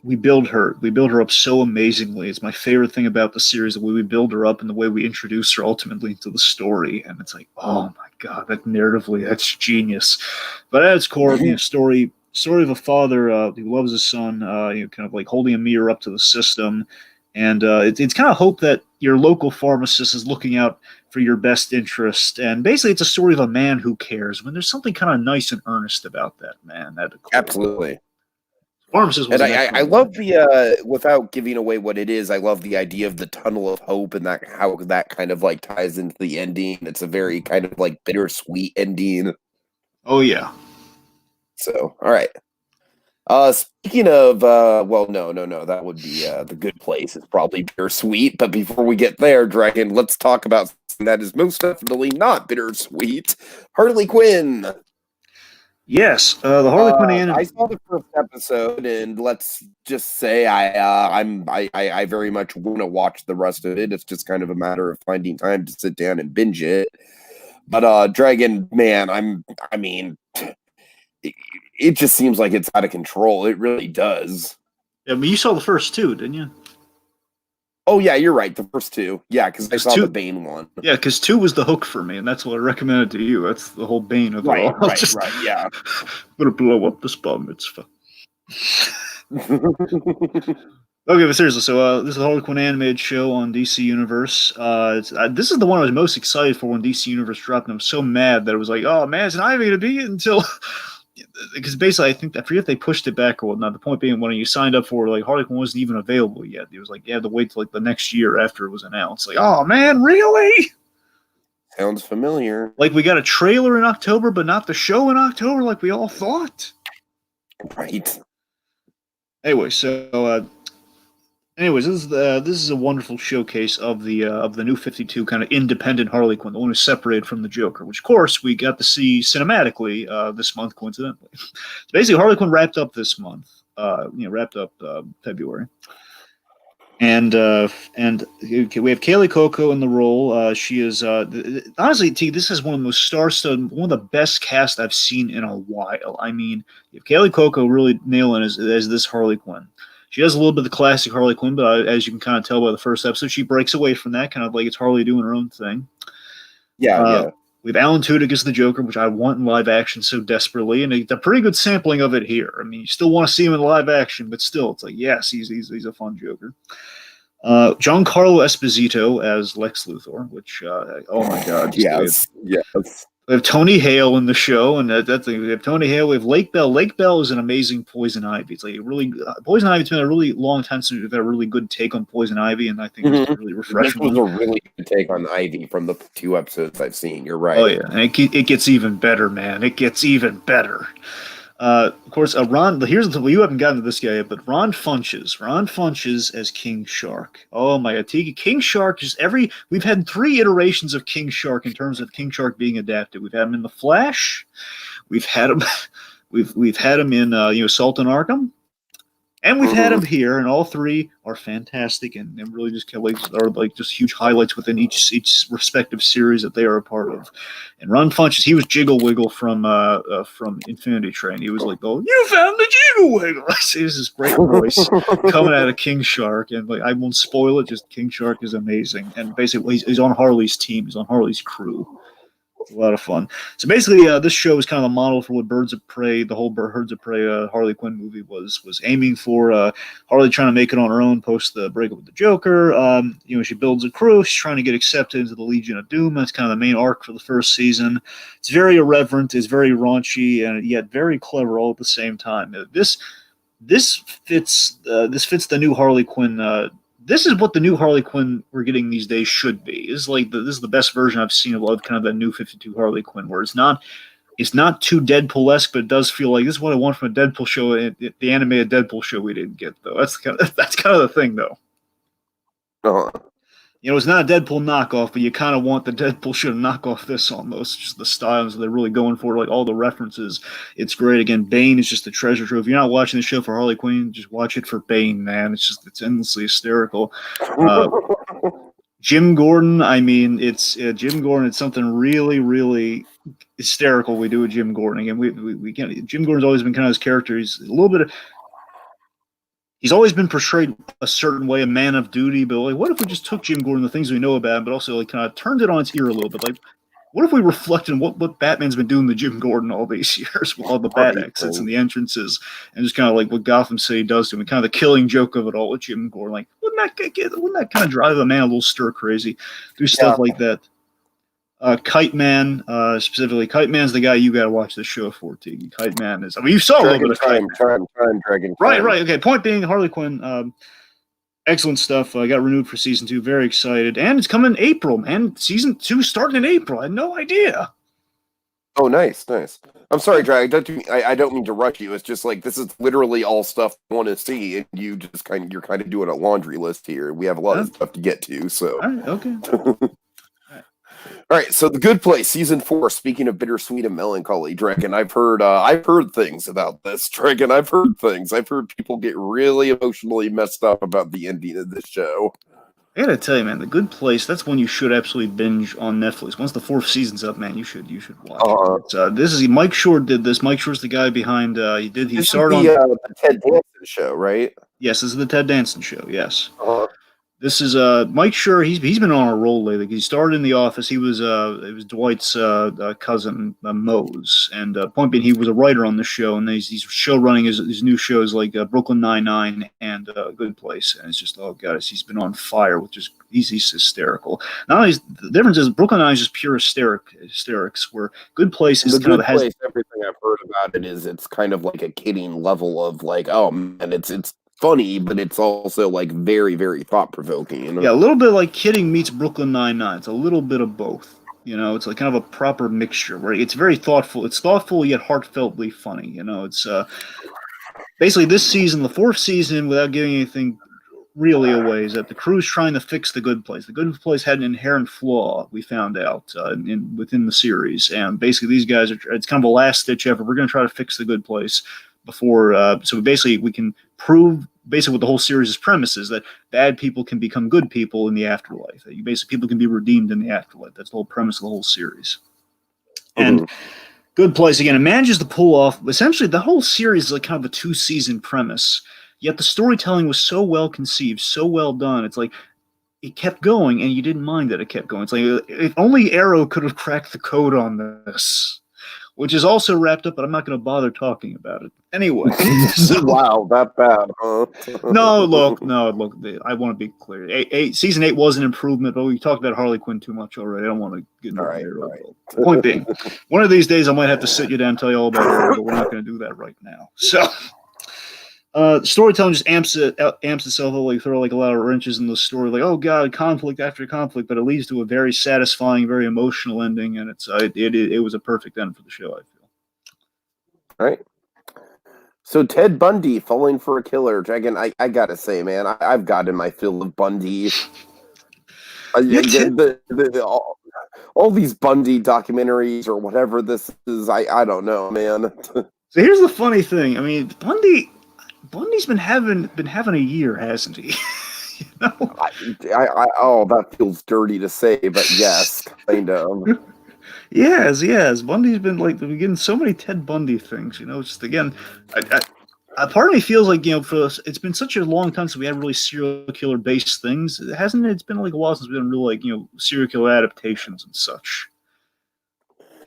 we build her up so amazingly. It's my favorite thing about the series, the way we build her up and the way we introduce her ultimately into the story. And it's like, oh my God, that narratively, that's genius. But at its core, story of a father who loves his son, kind of holding a mirror up to the system. And it's kind of hope that your local pharmacist is looking out for your best interest. And basically, it's a story of a man who cares when there's something kind of nice and earnest about that man. Absolutely. Pharmacist was I love the, without giving away what it is, I love the idea of the tunnel of hope and how that kind of ties into the ending. It's a very kind of bittersweet ending. Oh, yeah. So, all right. Speaking of, no, that would be The Good Place. It's probably bittersweet, but before we get there, Dragon, let's talk about something that is most definitely not bittersweet. Harley Quinn. Yes, the Harley Quinn anime. I saw the first episode, and let's just say I very much want to watch the rest of it. It's just kind of a matter of finding time to sit down and binge it. But Dragon, man, it just seems like it's out of control. It really does. Yeah, but you saw the first 2, didn't you? Oh, yeah, you're right. The first 2. Yeah, because I saw the Bane one. Yeah, because 2 was the hook for me, and that's what I recommended to you. That's the whole Bane of it all. Right, yeah. I'm going to blow up this bar mitzvah. Okay, but seriously, so this is the Harley Quinn animated show on DC Universe. This is the one I was most excited for when DC Universe dropped, and I'm so mad that it was like, oh man, it's not even going to be until because basically I forget if they pushed it back or whatnot. The point being, when you signed up for it, like Harley Quinn wasn't even available yet. It was like you had to wait till like the next year after it was announced. Like, oh man, really? Sounds familiar. Like we got a trailer in October, but not the show in October, like we all thought. Right. Anyway, so. Anyways, this is a wonderful showcase of the new 52 kind of independent Harley Quinn, the one who's separated from the Joker, which of course we got to see cinematically this month, coincidentally. So basically, Harley Quinn wrapped up this month, wrapped up February, and we have Kaylee Cuoco in the role. She is honestly, T. This is one of the most star-studded, one of the best cast I've seen in a while. I mean, you have Kaylee Cuoco really nailing as this Harley Quinn. She has a little bit of the classic Harley Quinn, but as you can kind of tell by the first episode, she breaks away from that, kind of like it's Harley doing her own thing. Yeah. We have Alan Tudyk as the Joker, which I want in live action so desperately, and a pretty good sampling of it here. I mean, you still want to see him in live action, but still, it's like, yes, he's a fun Joker. Giancarlo Esposito as Lex Luthor, which, oh my God. Yes. We have Tony Hale in the show, and we have Tony Hale. We have Lake Bell. Lake Bell is an amazing Poison Ivy. It's like a really Poison Ivy's been a really long time since we've had a really good take on Poison Ivy, and I think it's really refreshing. This was a really good take on Ivy from the 2 episodes I've seen. You're right. Oh yeah, and it gets even better, man. It gets even better. Of course, Ron. Here's the you haven't gotten to this guy yet, but Ron Funches as King Shark. Oh my God, King Shark is We've had 3 iterations of King Shark in terms of King Shark being adapted. We've had him in The Flash. We've had him. We've had him in Assault on Arkham. And we've had him here, and all 3 are fantastic, and really just are just huge highlights within each respective series that they are a part of. And Ron Funches, he was Jiggle Wiggle from Infinity Train. He was like, "Oh, you found the Jiggle Wiggle!" He has this great voice coming out of King Shark, and I won't spoil it. Just King Shark is amazing, and basically he's on Harley's team. He's on Harley's crew. It's a lot of fun. So basically, this show is kind of a model for what Birds of Prey, the whole Birds of Prey Harley Quinn movie was aiming for. Harley trying to make it on her own post the breakup with the Joker. She builds a crew. She's trying to get accepted into the Legion of Doom. That's kind of the main arc for the first season. It's very irreverent. It's very raunchy, and yet very clever all at the same time. This fits the new Harley Quinn. This is what the new Harley Quinn we're getting these days should be. This is the best version I've seen of kind of that new 52 Harley Quinn, where it's not too Deadpool-esque, but it does feel like this is what I want from a Deadpool show. The animated Deadpool show we didn't get though. That's kind of the thing though. It's not a Deadpool knockoff, but you kind of want the Deadpool show to knock off this almost. Just the styles they're really going for, like all the references. It's great. Again, Bane is just a treasure trove. If you're not watching the show for Harley Quinn, just watch it for Bane, man. It's endlessly hysterical. Jim Gordon, I mean, it's Jim Gordon. It's something really, really hysterical we do with Jim Gordon. Again, we can't. Jim Gordon's always been kind of his character. He's a little bit of. He's always been portrayed a certain way, a man of duty, but what if we just took Jim Gordon, the things we know about him, but also kind of turned it on its ear a little bit? What if we reflected on what Batman's been doing to Jim Gordon all these years with all the bat exits and the entrances, and just kind of like what Gotham City does to him, and kind of the killing joke of it all with Jim Gordon? Wouldn't that kind of drive a man a little stir crazy? Do stuff like that. Kite Man, specifically, Kite Man's the guy you got to watch the show for, Tiki. Kite Man is. I mean, you saw a little bit of Kite Man. Dragon. Right. Okay. Point being, Harley Quinn, excellent stuff. Got renewed for season 2. Very excited, and it's coming in April, man. Season 2 starting in April. I had no idea. Oh, nice. I'm sorry, Dragon. I don't mean to rush you. It's just like this is literally all stuff I want to see, and you're kind of doing a laundry list here. We have a lot of stuff to get to, so. All right. Okay. All right, so The Good Place, season 4. Speaking of bittersweet and melancholy, Dragon, I've heard things about this. Dragon, I've heard things. I've heard people get really emotionally messed up about the ending of this show. I gotta tell you, man, The Good Place. That's one you should absolutely binge on Netflix. Once the 4th season's up, man, you should watch it. This is Mike Shore did this. Mike Shore's the guy behind. He started on the Ted Danson show, right? Yes, this is the Ted Danson show. Yes. This is Mike Schur. He's been on a roll lately. He started in The Office. It was Dwight's cousin Mose, and point being, he was a writer on the show, and he's show running his new shows like Brooklyn Nine-Nine and Good Place, and it's just, oh god, he's been on fire with just he's hysterical. Not only the difference is Brooklyn Nine is just pure hysterics, where Good Place is kind of has everything I've heard about it is it's kind of like a kidding level of like, oh man, it's funny, but it's also like very, very thought provoking. You know? Yeah, a little bit like Kidding meets Brooklyn Nine-Nine. It's a little bit of both. You know, it's like kind of a proper mixture where it's very thoughtful. It's thoughtful yet heartfeltly funny. You know, it's basically this season, the fourth season, without giving anything really away, is that the crew's trying to fix the Good Place. The Good Place had an inherent flaw, we found out within the series, and basically these guys it's kind of a last ditch effort. We're going to try to fix the Good Place before, so basically we can prove basically what the whole series' premise is, that bad people can become good people in the afterlife. That people can be redeemed in the afterlife. That's the whole premise of the whole series. And Good Place, again, it manages to pull off, essentially the whole series is like kind of a 2-season premise, yet the storytelling was so well conceived, so well done. It's like it kept going and you didn't mind that it kept going. It's like if only Arrow could have cracked the code on this, which is also wrapped up, but I'm not going to bother talking about it. Anyway. Wow, that bad, huh? No, look, I want to be clear. Season 8 was an improvement, but we talked about Harley Quinn too much already. I don't want to get into it. Point being, one of these days I might have to sit you down and tell you all about it, but we're not going to do that right now. So, storytelling just amps itself up, like throw like a lot of wrenches in the story, like, oh god, conflict after conflict, but it leads to a very satisfying, very emotional ending, and it was a perfect end for the show, I feel. All right. So Ted Bundy falling for a killer. Dragon, I gotta say, man, I've gotten my fill of Bundy. All these Bundy documentaries or whatever this is, I don't know, man. So here's the funny thing. I mean, Bundy's been having a year, hasn't he? You know? Oh, that feels dirty to say, but yes, kind of. Yes. Bundy's been like getting so many Ted Bundy things. You know, just again, a part of me feels like, you know, for us, it's been such a long time since we had really serial killer based things, hasn't it? It's been like a while since we've done real like, you know, serial killer adaptations and such.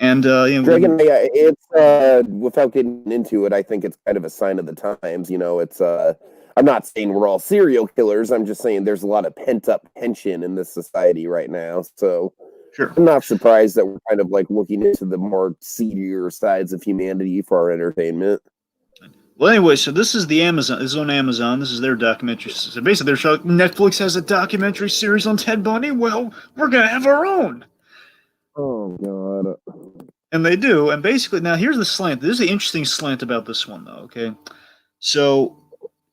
And you know, Dragon, it's without getting into it, I think it's kind of a sign of the times. You know, it's I'm not saying we're all serial killers. I'm just saying there's a lot of pent up tension in this society right now. So sure, I'm not surprised that we're kind of like looking into the more seedier sides of humanity for our entertainment. Well, anyway, so this is the Amazon. This is on Amazon. This is their documentary. So basically, they're showing Netflix has a documentary series on Ted Bundy. Well, we're gonna have our own. Oh god. And they do. And basically, now here's the slant. This is the interesting slant about this one, though. Okay, so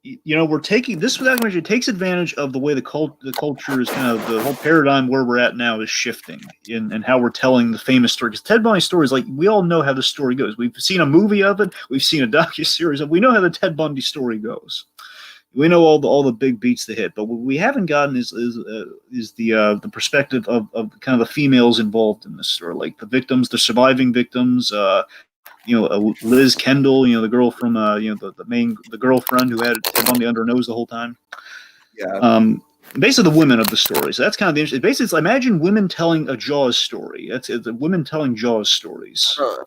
you know, we're taking this documentary takes advantage of the way the culture is kind of the whole paradigm where we're at now is shifting in how we're telling the famous story. Because Ted Bundy story is like, we all know how the story goes. We've seen a movie of it. We've seen a docuseries of it. We know how the Ted Bundy story goes. We know all the big beats they hit, but what we haven't gotten is the perspective of kind of the females involved in this story, like the victims, the surviving victims. You know, Liz Kendall, you know, the girl from you know, the girlfriend who had Ted Bundy under her nose the whole time. Yeah. Basically the women of the story. So that's kind of the interesting. Basically, it's imagine women telling a Jaws story. It's women telling Jaws stories. Huh.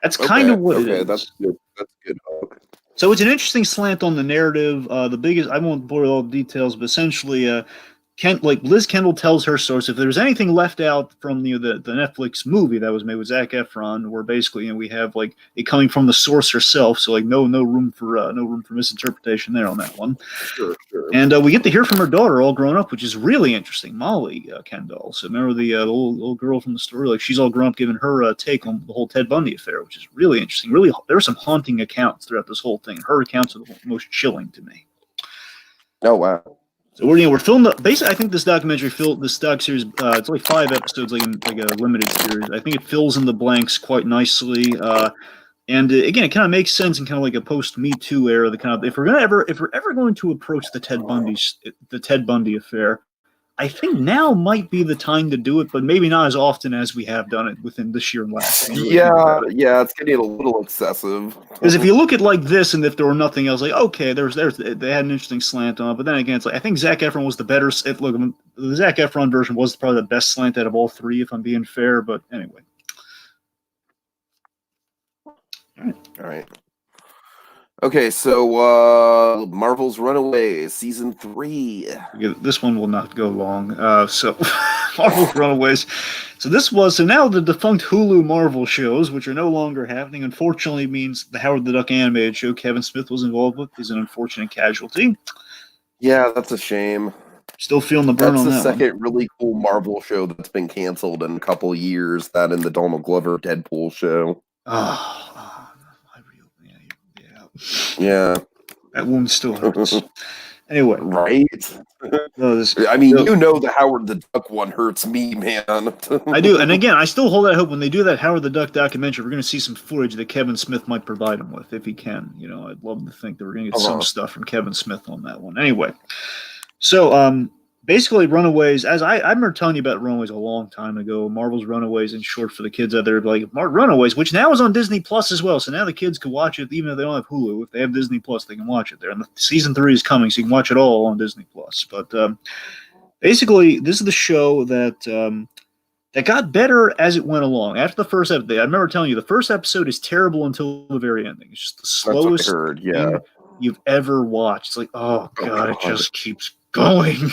That's kind of what it is. That's good. That's good. Okay. So it's an interesting slant on the narrative. The biggest, I won't bore all the details, but essentially, like Liz Kendall tells her source. If there's anything left out from the Netflix movie that was made with Zac Efron, where basically, you know, we have like it coming from the source herself, so like no room for misinterpretation there on that one. Sure. And we get to hear from her daughter all grown up, which is really interesting. Molly Kendall. So remember the little girl from the story, like she's all grown up, giving her take on the whole Ted Bundy affair, which is really interesting. Really, there were some haunting accounts throughout this whole thing. Her accounts are the most chilling to me. Oh wow. So we're filming. Basically, I think this doc series, it's like 5 episodes, like a limited series. I think it fills in the blanks quite nicely. And again, it kind of makes sense in kind of like a post Me Too era. The kind of if we're ever going to approach the Ted Bundy affair, I think now might be the time to do it, but maybe not as often as we have done it within this year and last. Yeah, it's getting a little excessive. Because if you look at like this, and if there were nothing else, like okay, there's they had an interesting slant on it, but then again, it's like I think Zac Efron was the better. Look, the Zac Efron version was probably the best slant out of all three, if I'm being fair. But anyway, all right. Okay, so Marvel's Runaways season 3. This one will not go long. So Marvel's Runaways. So now the defunct Hulu Marvel shows, which are no longer happening, unfortunately means the Howard the Duck animated show Kevin Smith was involved with is an unfortunate casualty. Yeah, that's a shame. Still feeling the burn on that. That's the second really cool Marvel show that's been canceled in a couple of years. That and the Donald Glover Deadpool show. Yeah. That wound still hurts. Anyway. Right? No, the Howard the Duck one hurts me, man. I do. And again, I still hold that hope when they do that Howard the Duck documentary, we're going to see some footage that Kevin Smith might provide him with, if he can. I'd love to think that we're going to get some stuff from Kevin Smith on that one. Anyway. So, basically, Runaways, as I remember telling you about Runaways a long time ago, Marvel's Runaways in short for the kids out there, like Runaways, which now is on Disney Plus as well. So now the kids can watch it, even if they don't have Hulu. If they have Disney Plus, they can watch it there. And season 3 is coming, so you can watch it all on Disney Plus. But basically, this is the show that got better as it went along. After the first episode, I remember telling you the first episode is terrible until the very ending. It's just the slowest thing you've ever watched. It's like, oh God, it just keeps going.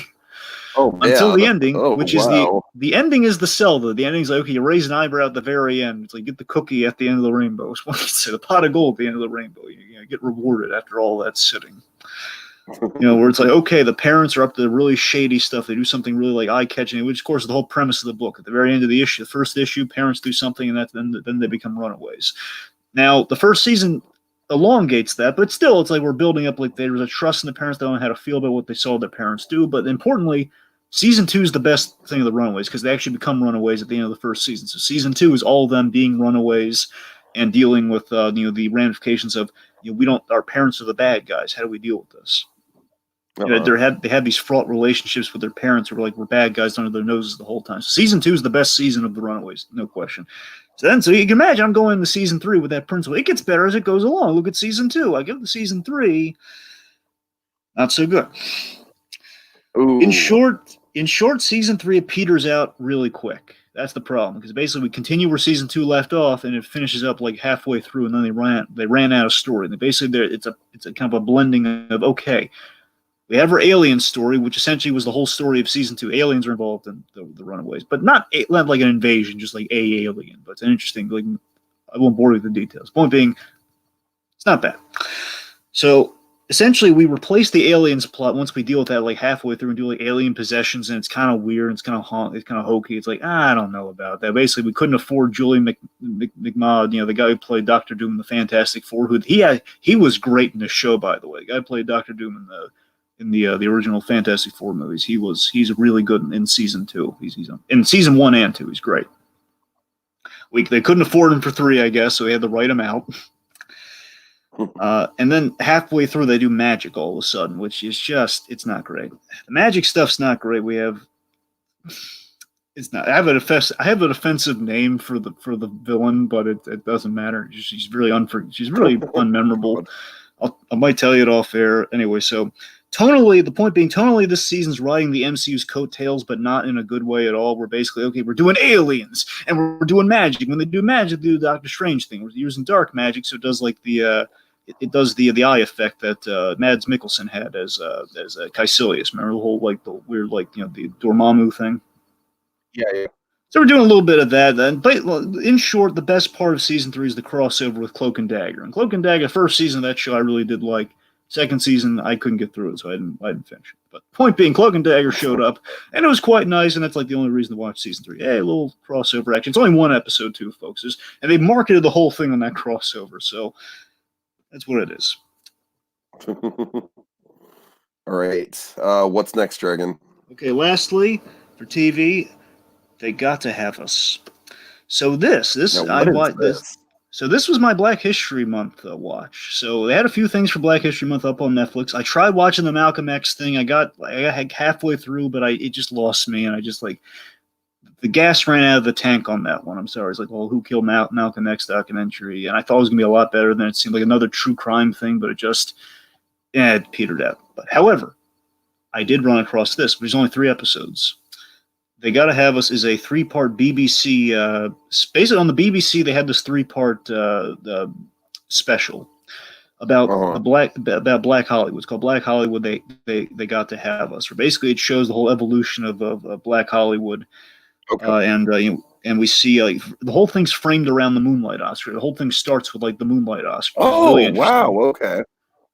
Until the ending, which is the ending is the sell. The ending's like, okay, you raise an eyebrow at the very end. It's like get the cookie at the end of the rainbow. It's what the pot of gold at the end of the rainbow. You get rewarded after all that sitting. Where it's like, okay, the parents are up to the really shady stuff. They do something really like eye-catching, which of course is the whole premise of the book. At the very end of the issue, the first issue, parents do something, and then they become runaways. Now, the first season elongates that, but still, it's like we're building up like there's a trust in the parents. They don't know how to feel about what they saw their parents do. But importantly, season 2 is the best thing of the Runaways because they actually become runaways at the end of the first season. So season 2 is all of them being runaways and dealing with the ramifications of our parents are the bad guys. How do we deal with this? They had these fraught relationships with their parents who were like, we're bad guys under their noses the whole time. So season 2 is the best season of the Runaways, no question. So you can imagine I'm going into season 3 with that principle. It gets better as it goes along. Look at season 2. I give the season 3 not so good. Ooh. In short, season 3 it peters out really quick. That's the problem because basically we continue where season 2 left off, and it finishes up like halfway through, and then they ran out of story. And basically, it's a kind of a blending of okay. We have our alien story, which essentially was the whole story of season 2. Aliens are involved in the Runaways, but not like an invasion, just like a alien. But it's an interesting. Like I won't bore you with the details. Point being, it's not bad. So essentially, we replace the aliens plot once we deal with that like halfway through and do like alien possessions, and it's kind of weird. And it's kind of hokey. It's like I don't know about that. Basically, we couldn't afford Julian McMahon, the guy who played Doctor Doom in the Fantastic Four. He was great in the show, by the way. The guy who played Doctor Doom in the original Fantastic Four movies. He's really good in season 2. He's in season 1 and 2. He's great. They couldn't afford him for 3, I guess, so we had to write him out. And then halfway through, they do magic all of a sudden, which is it's not great. The magic stuff's not great. It's not. I have an offensive name for the villain, but it doesn't matter. She's really unmemorable. I might tell you it off air anyway. So tonally, the point being, this season's riding the MCU's coattails, but not in a good way at all. We're basically, okay, we're doing aliens, and we're doing magic. When they do magic, they do the Doctor Strange thing. We're using dark magic, so it does like the eye effect that Mads Mikkelsen had as Caecilius. Remember the whole like the weird the Dormammu thing? Yeah. So we're doing a little bit of that then. But in short, the best part of season 3 is the crossover with Cloak and Dagger. And Cloak and Dagger, first season of that show, I really did like. Second season, I couldn't get through it, so I didn't finish it. But point being, Cloak and Dagger showed up, and it was quite nice, and that's like the only reason to watch season 3. Hey, a little crossover action. It's only one episode, too, folks. And they marketed the whole thing on that crossover, so that's what it is. All right. What's next, Dragon? Okay, lastly, for TV, they got to have us. So this. So this was my Black History Month watch. So they had a few things for Black History Month up on Netflix. I tried watching the Malcolm X thing. I got halfway through, but it just lost me, and I just like the gas ran out of the tank on that one. I'm sorry. It's like, well, who killed Malcolm X documentary? And I thought it was gonna be a lot better than it seemed like another true crime thing, but it petered out. But however, I did run across this. There's only 3 episodes. They Gotta Have Us is a 3-part BBC. Based on the BBC, they had this 3-part special about about Black Hollywood. It's called Black Hollywood. They got to have us. Or basically, it shows the whole evolution of Black Hollywood. Okay. And we see the whole thing's framed around the Moonlight Oscar. The whole thing starts with like the Moonlight Oscar. Oh, really wow! Okay.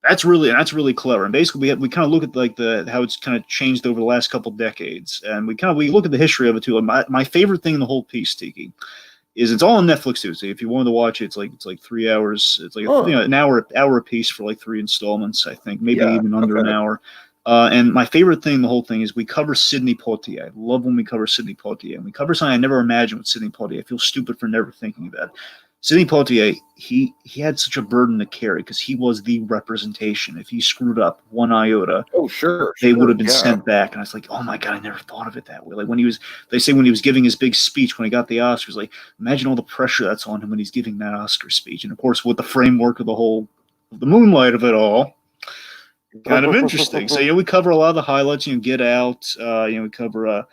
That's really clever. And basically, we kind of look at like how it's kind of changed over the last couple decades, and we look at the history of it too. And my favorite thing in the whole piece, Tiki, is it's all on Netflix too. So if you wanted to watch it, it's like 3 hours. It's like an hour a piece for like 3 installments, I think, maybe even under an hour. And my favorite thing in the whole thing is we cover Sidney Poitier. I love when we cover Sidney Poitier, and we cover something I never imagined with Sidney Poitier. I feel stupid for never thinking about it. Sidney Poitier, he had such a burden to carry because he was the representation. If he screwed up one iota, they would have been sent back. And I was like, oh my God, I never thought of it that way. Like when he was giving his big speech when he got the Oscars, like imagine all the pressure that's on him when he's giving that Oscar speech. And of course, with the framework of the moonlight of it all, kind of interesting. So we cover a lot of the highlights. Get Out. We cover.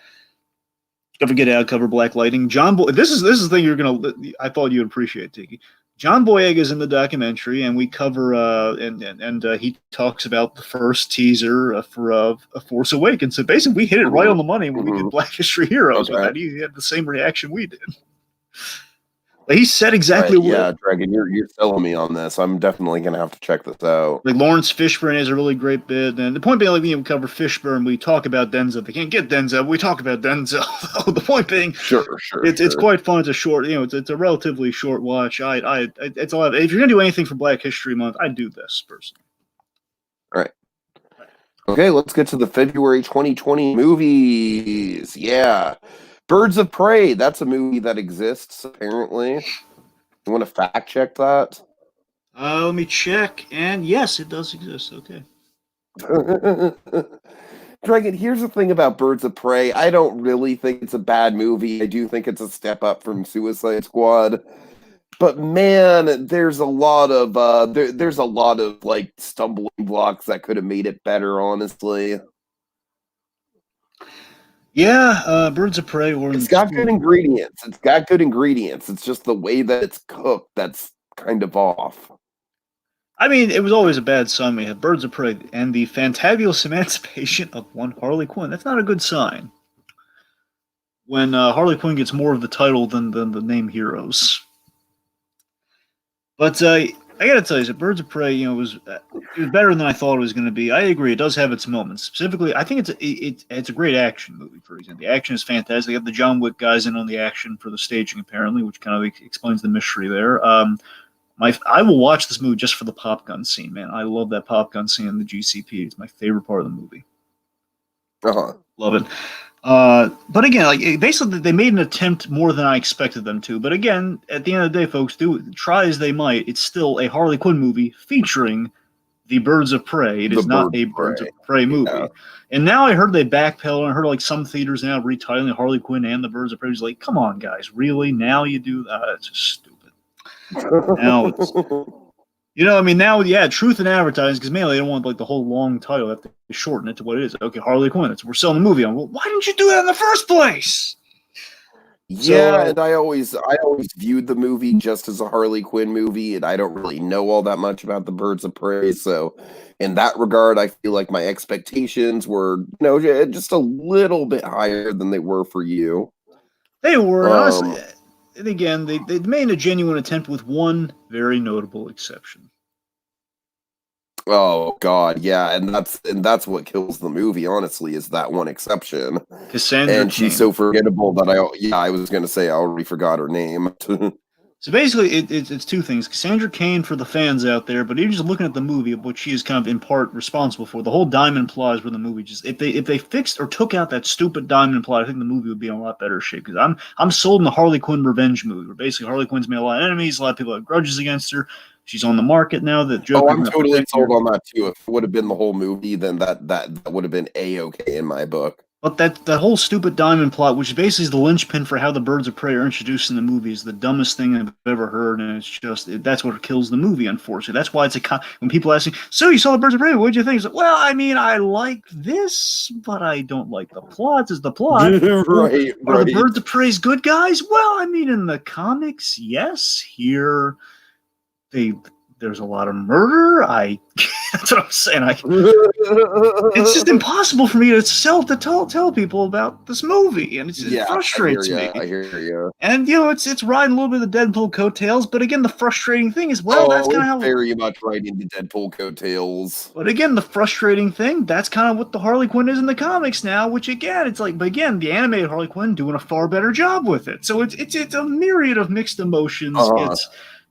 Don't forget to cover Black Lightning. John Boy. This is the thing I thought you'd appreciate, Tiki. John Boyega's in the documentary, and we cover and he talks about the first teaser for A Force Awakens. So basically, we hit it right on the money when we did Black History Heroes. Okay. With that. He had the same reaction we did. He said exactly what. Yeah, Dragon, you're selling me on this. I'm definitely gonna have to check this out. Like Lawrence Fishburne has a really great bit, and the point being, we cover Fishburne, we talk about Denzel. They can't get Denzel, but we talk about Denzel. The point being, it's quite fun. It's a short, it's a relatively short watch. It's a lot. If you're gonna do anything for Black History Month, I'd do this personally. All right. Okay, let's get to the February 2020 movies. Yeah. Birds of Prey, that's a movie that exists, apparently. You want to fact check that? Let me check, and yes, it does exist. Okay. Dragon, here's the thing about Birds of Prey. I don't really think it's a bad movie. I do think it's a step up from Suicide Squad. But man, there's a lot of there's a lot of like stumbling blocks that could have made it better, honestly. Yeah, Birds of Prey. It's got good ingredients. It's just the way that it's cooked that's kind of off. I mean, it was always a bad sign. We had Birds of Prey and the fantabulous emancipation of one Harley Quinn. That's not a good sign. When Harley Quinn gets more of the title than the name Heroes. But I gotta tell you, Birds of Prey, it was better than I thought it was going to be. I agree, it does have its moments. Specifically, I think it's a great action movie. For example, the action is fantastic. They have the John Wick guys in on the action for the staging, apparently, which kind of explains the mystery there. I will watch this movie just for the pop gun scene, man. I love that pop gun scene in the GCP. It's my favorite part of the movie. Love it. But again, basically they made an attempt more than I expected them to. But again, at the end of the day, folks, try as they might, it's still a Harley Quinn movie featuring the Birds of Prey. It is not a Birds of Prey movie. Yeah. And now I heard they backpedal, and I heard some theaters now retitling Harley Quinn and the Birds of Prey. It's like, come on, guys, really? Now you do that? It's just stupid. Now it's... now, truth in advertising, because mainly they don't want the whole long title. They have to shorten it to what it is. Okay, Harley Quinn. We're selling the movie on. Well, why didn't you do that in the first place? Yeah, and I always viewed the movie just as a Harley Quinn movie, and I don't really know all that much about the Birds of Prey. So, in that regard, I feel like my expectations were, just a little bit higher than they were for you. They were, honestly. And again, they made a genuine attempt with one very notable exception. Oh God, yeah, and that's what kills the movie. Honestly, is that one exception. Cassandra and she's so forgettable that I was going to say I already forgot her name. So basically, it's two things. Cassandra Cain for the fans out there, but even just looking at the movie, of what she is kind of in part responsible for, the whole diamond plot is where the movie just if they fixed or took out that stupid diamond plot, I think the movie would be in a lot better shape. Because I'm sold in the Harley Quinn revenge movie, where basically Harley Quinn's made a lot of enemies, a lot of people have grudges against her. She's on the market now. That Oh, Joker's I'm not totally protecting her. sold on that too. If it would have been the whole movie, then that would have been A-okay in my book. But that whole stupid diamond plot, which basically is the linchpin for how the Birds of Prey are introduced in the movie, is the dumbest thing I've ever heard, and it's just that's what kills the movie. Unfortunately, that's why it's when people ask me, "So you saw the Birds of Prey? What did you think?" It's like, well, I mean, I like this, but I don't like the plot. Is the plot Right? Are the Birds of Prey's good guys? Well, I mean, in the comics, yes. Here, there's a lot of murder. That's what I'm saying. It's just impossible for me to tell people about this movie, and it frustrates me. I hear you. And it's riding a little bit of the Deadpool coattails, but again, the frustrating thing is, that's kind of how very much riding the Deadpool coattails. But again, the frustrating thing, that's kind of what the Harley Quinn is in the comics now. Which again, it's like, but again, the animated Harley Quinn doing a far better job with it. So it's a myriad of mixed emotions.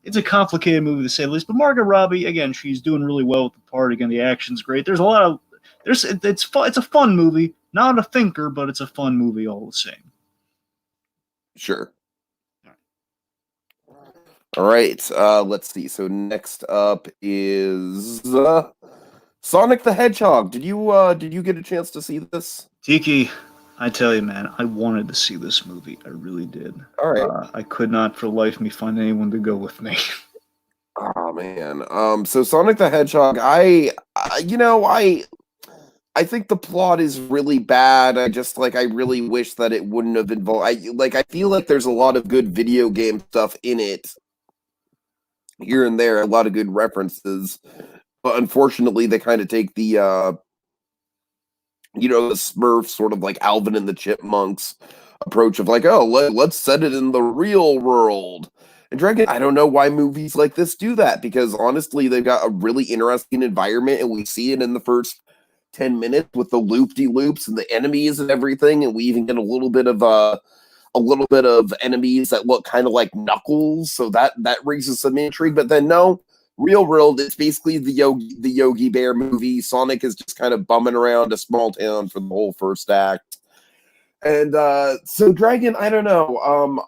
It's a complicated movie to say the least, but Margot Robbie, again, she's doing really well with the part. Again, the action's great. It's a fun movie, not a thinker, but it's a fun movie all the same. Sure. All right. Let's see. So next up is Sonic the Hedgehog. Did you get a chance to see this? Tiki, I tell you, man, I wanted to see this movie. I really did. All right. I could not for the life of me find anyone to go with me. Oh man. So Sonic the Hedgehog, I think the plot is really bad. I really wish that it wouldn't have involved. I feel like there's a lot of good video game stuff in it. Here and there, a lot of good references. But unfortunately, they kind of take the the Smurfs, sort of like Alvin and the Chipmunks approach of like, oh, let's set it in the real world. And Dragon, I don't know why movies like this do that, because honestly, they've got a really interesting environment, and we see it in the first 10 minutes with the loop-de-loops and the enemies and everything, and we even get a little bit of enemies that look kind of like Knuckles, so that raises some intrigue. But then no, real world, it's basically the Yogi Bear movie. Sonic is just kind of bumming around a small town for the whole first act. And so Dragon, I don't know.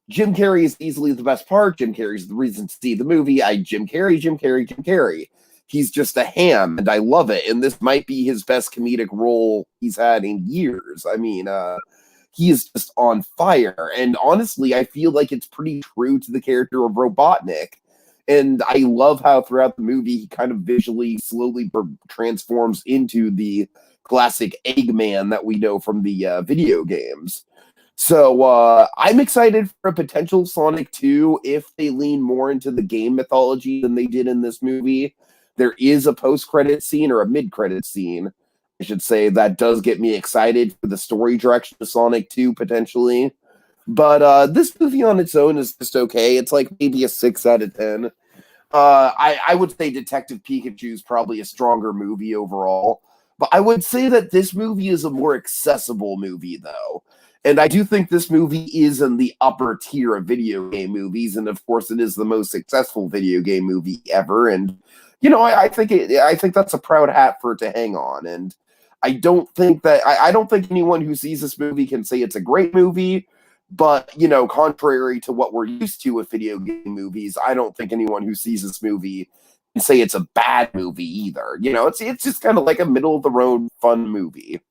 Jim Carrey is easily the best part. Jim Carrey's the reason to see the movie. Jim Carrey. He's just a ham, and I love it. And this might be his best comedic role he's had in years. I mean, he is just on fire. And honestly, I feel like it's pretty true to the character of Robotnik. And I love how throughout the movie, he kind of visually slowly transforms into the classic Eggman that we know from the video games. So I'm excited for a potential Sonic 2 if they lean more into the game mythology than they did in this movie. There is a post-credit scene, or a mid-credit scene, I should say, that does get me excited for the story direction of Sonic 2 potentially. But this movie on its own is just okay. It's like maybe a 6 out of 10. I would say Detective Pikachu is probably a stronger movie overall. But I would say that this movie is a more accessible movie, though. And I do think this movie is in the upper tier of video game movies. And of course, it is the most successful video game movie ever. And, I think that's a proud hat for it to hang on. And I don't think anyone who sees this movie can say it's a great movie. But, contrary to what we're used to with video game movies, I don't think anyone who sees this movie can say it's a bad movie either. It's just kind of like a middle-of-the-road fun movie.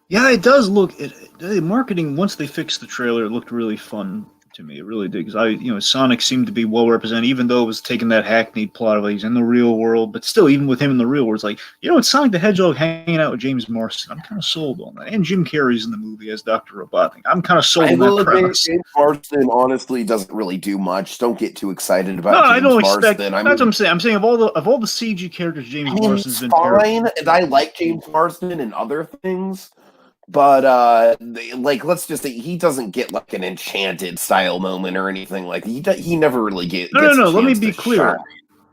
Yeah, it does look. The marketing, once they fixed the trailer, it looked really fun to me. It really did, because Sonic seemed to be well represented, even though it was taking that hackneyed plot of he's in the real world. But still, even with him in the real world, it's like, it's Sonic the Hedgehog hanging out with James Marsden. I'm kind of sold on that. And Jim Carrey's in the movie as Dr. Robotnik. I'm kind of sold on that premise. James Marsden honestly doesn't really do much. Don't get too excited about James I don't Marsden. expect. That's what I'm saying. I'm saying of all the CG characters, James Marsden's been fine, and I like James Marsden and other things. But let's just say he doesn't get like an Enchanted style moment or anything like he never really gets. No. Let me be clear.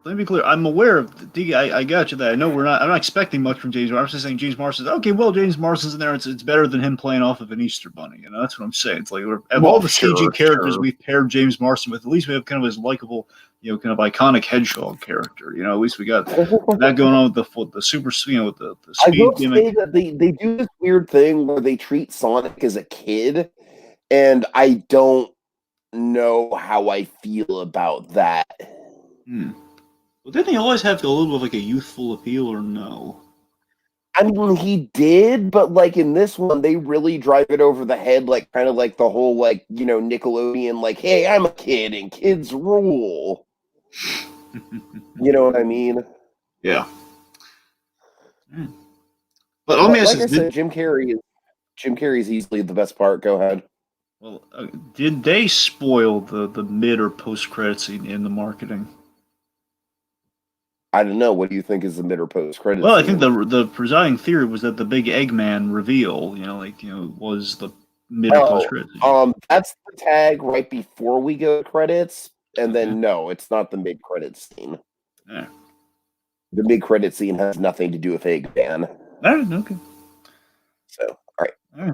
Shine. let me be clear. I'm aware of I got you that. I know I'm not expecting much from James Marsden. I'm just saying James Marsden's okay. Well, James Marsden's in there. It's better than him playing off of an Easter Bunny. You know, that's what I'm saying. It's like of all the CG characters we've paired James Marsden with, at least we have kind of his likable, kind of iconic hedgehog character. You know, at least we got that going on with the super, with the speed I will gimmick. say that they do this weird thing where they treat Sonic as a kid, and I don't know how I feel about that. Well, didn't he always have a little bit of like a youthful appeal, or no? I mean, he did, but like in this one, they really drive it over the head, like kind of like the whole Nickelodeon, like, hey, I'm a kid and kids rule. You know what I mean? Yeah. But let me ask I said, Jim Carrey's easily the best part. Go ahead. Well, did they spoil the mid or post credit scene in the marketing? I don't know. What do you think is the mid or post credit? Well, I think the presiding theory was that the big Eggman reveal, was the mid or post credit scene. That's the tag right before we go to credits, and then no, it's not the mid credit scene. Yeah. The mid credit scene has nothing to do with Eggman. Okay. So, all right.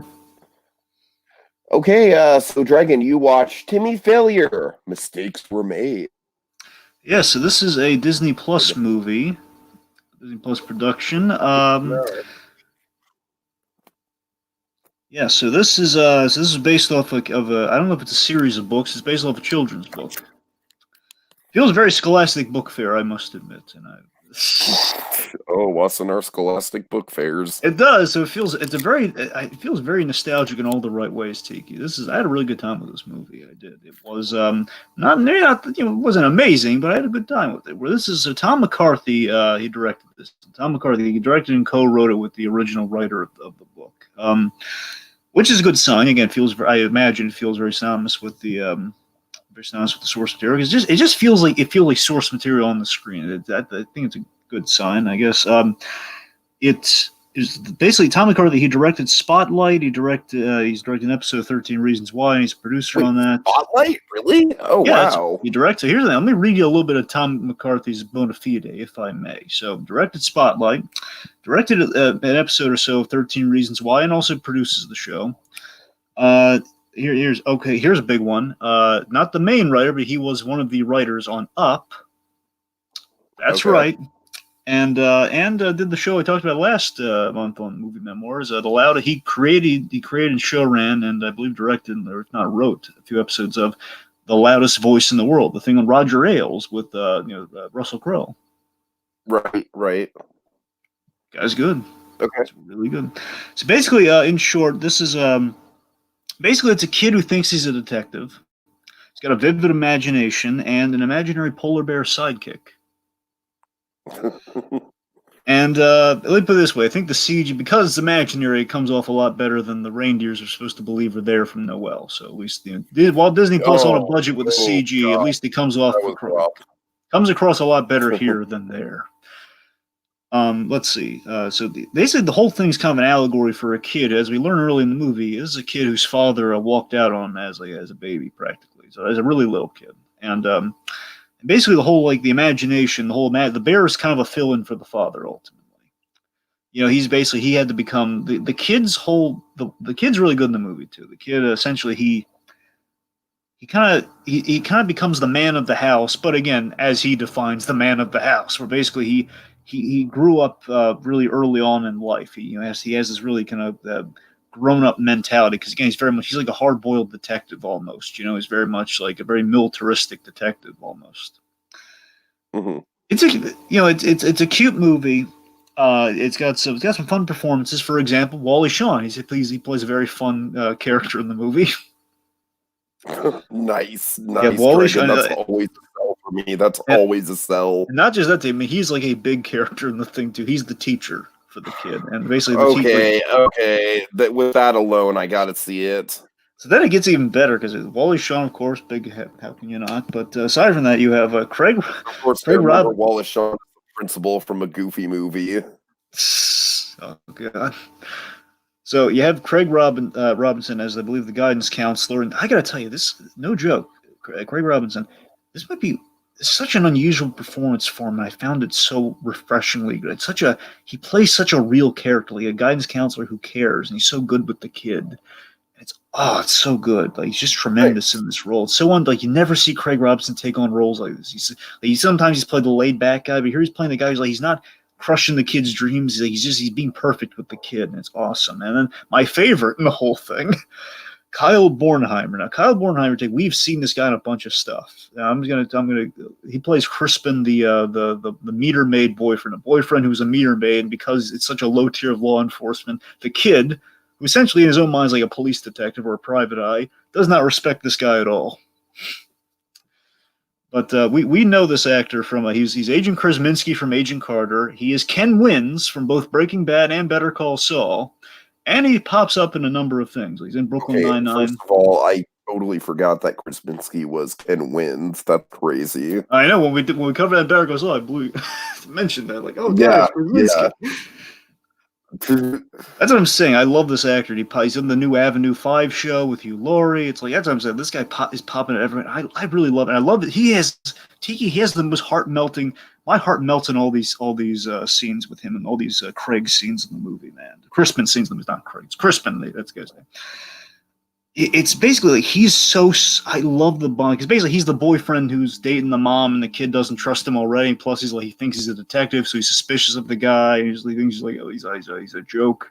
Okay, so Dragon, you watched Timmy Failure. Mistakes were made. Yeah, so this is a Disney Plus movie, Disney Plus production. Yeah, so this is based off of a, I don't know if it's a series of books. It's based off a children's book. Feels very Scholastic Book Fair, I must admit, and Oh, wasn't our Scholastic Book Fairs? It does. So it feels very nostalgic in all the right ways. Tiki, I had a really good time with this movie. I did. It was it wasn't amazing, but I had a good time with it. Where this is Tom McCarthy, he directed this. Tom McCarthy, he directed and co-wrote it with the original writer of the book, which is a good sign. Again, I imagine it feels very synonymous with the. Very honest with the source material. It just feels like source material on the screen. I think it's a good sign, I guess. It is basically Tom McCarthy. He directed Spotlight. He's directing episode 13 Reasons Why, and he's a producer on that. Spotlight, really? Oh, yeah, wow. He directed. So here's the thing. Let me read you a little bit of Tom McCarthy's bona fide, if I may. So directed Spotlight, directed an episode or so of 13 Reasons Why, and also produces the show. Here's a big one. Not the main writer, but he was one of the writers on Up. That's right. And did the show I talked about last month on Movie Memoirs. He created and show ran, and I believe directed, or if not wrote, a few episodes of The Loudest Voice in the World, the thing on Roger Ailes with Russell Crowe. Right. Guy's good. Okay. It's really good. So basically, in short, this is basically, it's a kid who thinks he's a detective. He's got a vivid imagination and an imaginary polar bear sidekick. And let me put it this way: I think the CG, because it's imaginary, it comes off a lot better than the reindeers are supposed to believe are there from Noel. So at least while Disney Plus on a budget with the CG, God. At least it comes across a lot better here than there. Let's see. Basically, the whole thing's kind of an allegory for a kid. As we learn early in the movie, this is a kid whose father walked out on as a baby, practically. So as a really little kid, and basically the whole the imagination, the bear is kind of a fill-in for the father ultimately. He had to become the kid's the kid's really good in the movie too. The kid essentially he kind of becomes the man of the house, but again, as he defines the man of the house, where basically he grew up really early on in life. He has this really kind of grown-up mentality, because again, he's like a hard-boiled detective almost. He's very much like a very militaristic detective almost. Mm-hmm. It's a cute movie. It's got some fun performances. For example, Wally Shawn. He plays a very fun character in the movie. Nice. Yeah, Wally Shawn. That's always a sell for me. That's always a sell. And not just that, he's like a big character in the thing too. He's the teacher for the kid, and basically the teacher. Okay. With that alone, I gotta see it. So then it gets even better, because Wally Shawn, of course, big. How can you not? But aside from that, you have Craig. Of course, Craig Robinson. Wally Shawn, principal from a Goofy movie. Oh God. So you have Craig Robinson as, I believe, the guidance counselor, and I gotta tell you, this no joke. Craig Robinson. This might be such an unusual performance for him, and I found it so refreshingly good. He plays such a real character, like a guidance counselor who cares, and he's so good with the kid. It's so good. Like he's just tremendous in this role. It's so like you never see Craig Robinson take on roles like this. Sometimes he's played the laid back guy, but here he's playing the guy who's like he's not crushing the kid's dreams. He's being perfect with the kid, and it's awesome. And then my favorite in the whole thing, Kyle Bornheimer. Now, Kyle Bornheimer, we've seen this guy in a bunch of stuff. Now, he plays Crispin, the meter maid boyfriend, a boyfriend who's a meter maid, and because it's such a low tier of law enforcement, the kid, who essentially in his own mind is like a police detective or a private eye, does not respect this guy at all. But we know this actor from he's Agent Krasinski from Agent Carter. He is Ken Wins from both Breaking Bad and Better Call Saul. And he pops up in a number of things. He's in Brooklyn Nine-Nine. First of all, I totally forgot that Krasinski was Ken Wins. That's crazy. I know when we covered that Better Call Saul, I blew mentioned that. Like, oh yeah, Krasinski. That's what I'm saying. I love this actor. He's in the new Avenue 5 show with Hugh Laurie. It's like that's what I'm saying. This guy is popping at everyone. I really love it. I love it. He has the most heart melting. My heart melts in all these scenes with him and all these Craig scenes in the movie, man. The Crispin scenes in the movie, not Craig. It's Crispin. That's the guy's name. It's basically like he's so. I love the bond because basically he's the boyfriend who's dating the mom and the kid doesn't trust him already. Plus he thinks he's a detective, so he's suspicious of the guy. And he thinks like, oh, he's a joke.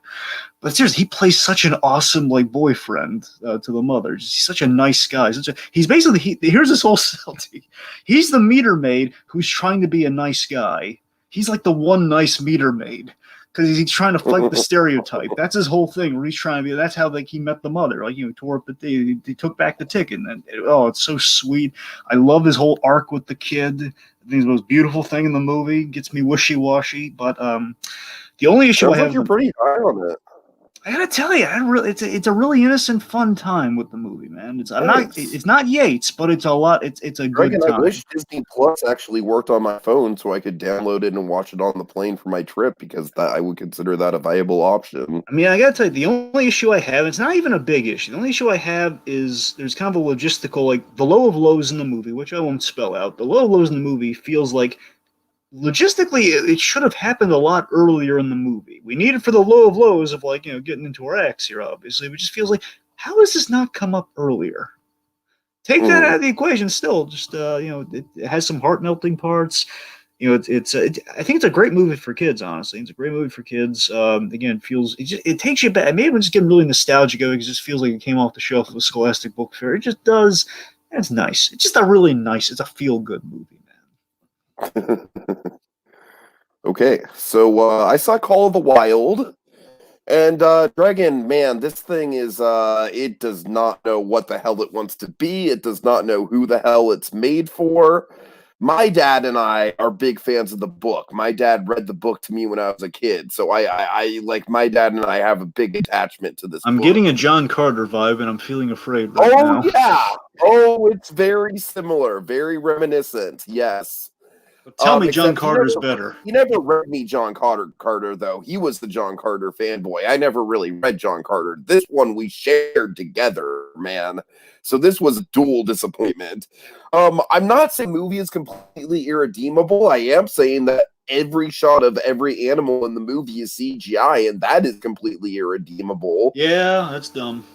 But seriously, he plays such an awesome like boyfriend to the mother. He's such a nice guy. He's basically here's his whole celty. He's the meter maid who's trying to be a nice guy. He's like the one nice meter maid. Because he's trying to fight the stereotype. That's his whole thing. Where he's trying to be. That's how he met the mother. Like tore up he took back the ticket. And it's so sweet. I love his whole arc with the kid. I think it's the most beautiful thing in the movie. Gets me wishy washy. But the only issue I have. You're pretty high on it. I gotta tell you, it's a really innocent, fun time with the movie, man. It's not Yates, but it's a lot. It's a good time. I wish Disney Plus actually worked on my phone so I could download it and watch it on the plane for my trip because I would consider that a viable option. I mean, I gotta tell you, the only issue I have, it's not even a big issue. The only issue I have is there's kind of a logistical, like the low of lows in the movie, which I won't spell out. The low of lows in the movie feels like logistically, it should have happened a lot earlier in the movie. We need it for the low of lows of getting into our acts here, obviously. It just feels like, how has this not come up earlier? Take that out of the equation still. Just, it has some heart-melting parts. I think it's a great movie for kids, honestly. It's a great movie for kids. Again, it takes you back. Maybe I'm just getting really nostalgic because it just feels like it came off the shelf of a Scholastic Book Fair. It just does. It's nice. It's just it's a feel-good movie. Okay, so I saw Call of the Wild, and Dragon, man, this thing is, it does not know what the hell it wants to be. It does not know who the hell it's made for. My dad and I are big fans of the book. My dad read the book to me when I was a kid, so I like my dad and I have a big attachment to this. I'm book. Getting a John Carter vibe, and I'm feeling afraid right now. Oh, yeah. Oh, it's very similar, very reminiscent, yes. But tell me John Carter's better. He never read me John Carter, though. He was the John Carter fanboy. I never really read John Carter. This one we shared together, man. So this was a dual disappointment. I'm not saying the movie is completely irredeemable. I am saying that every shot of every animal in the movie is CGI, and that is completely irredeemable. Yeah, that's dumb.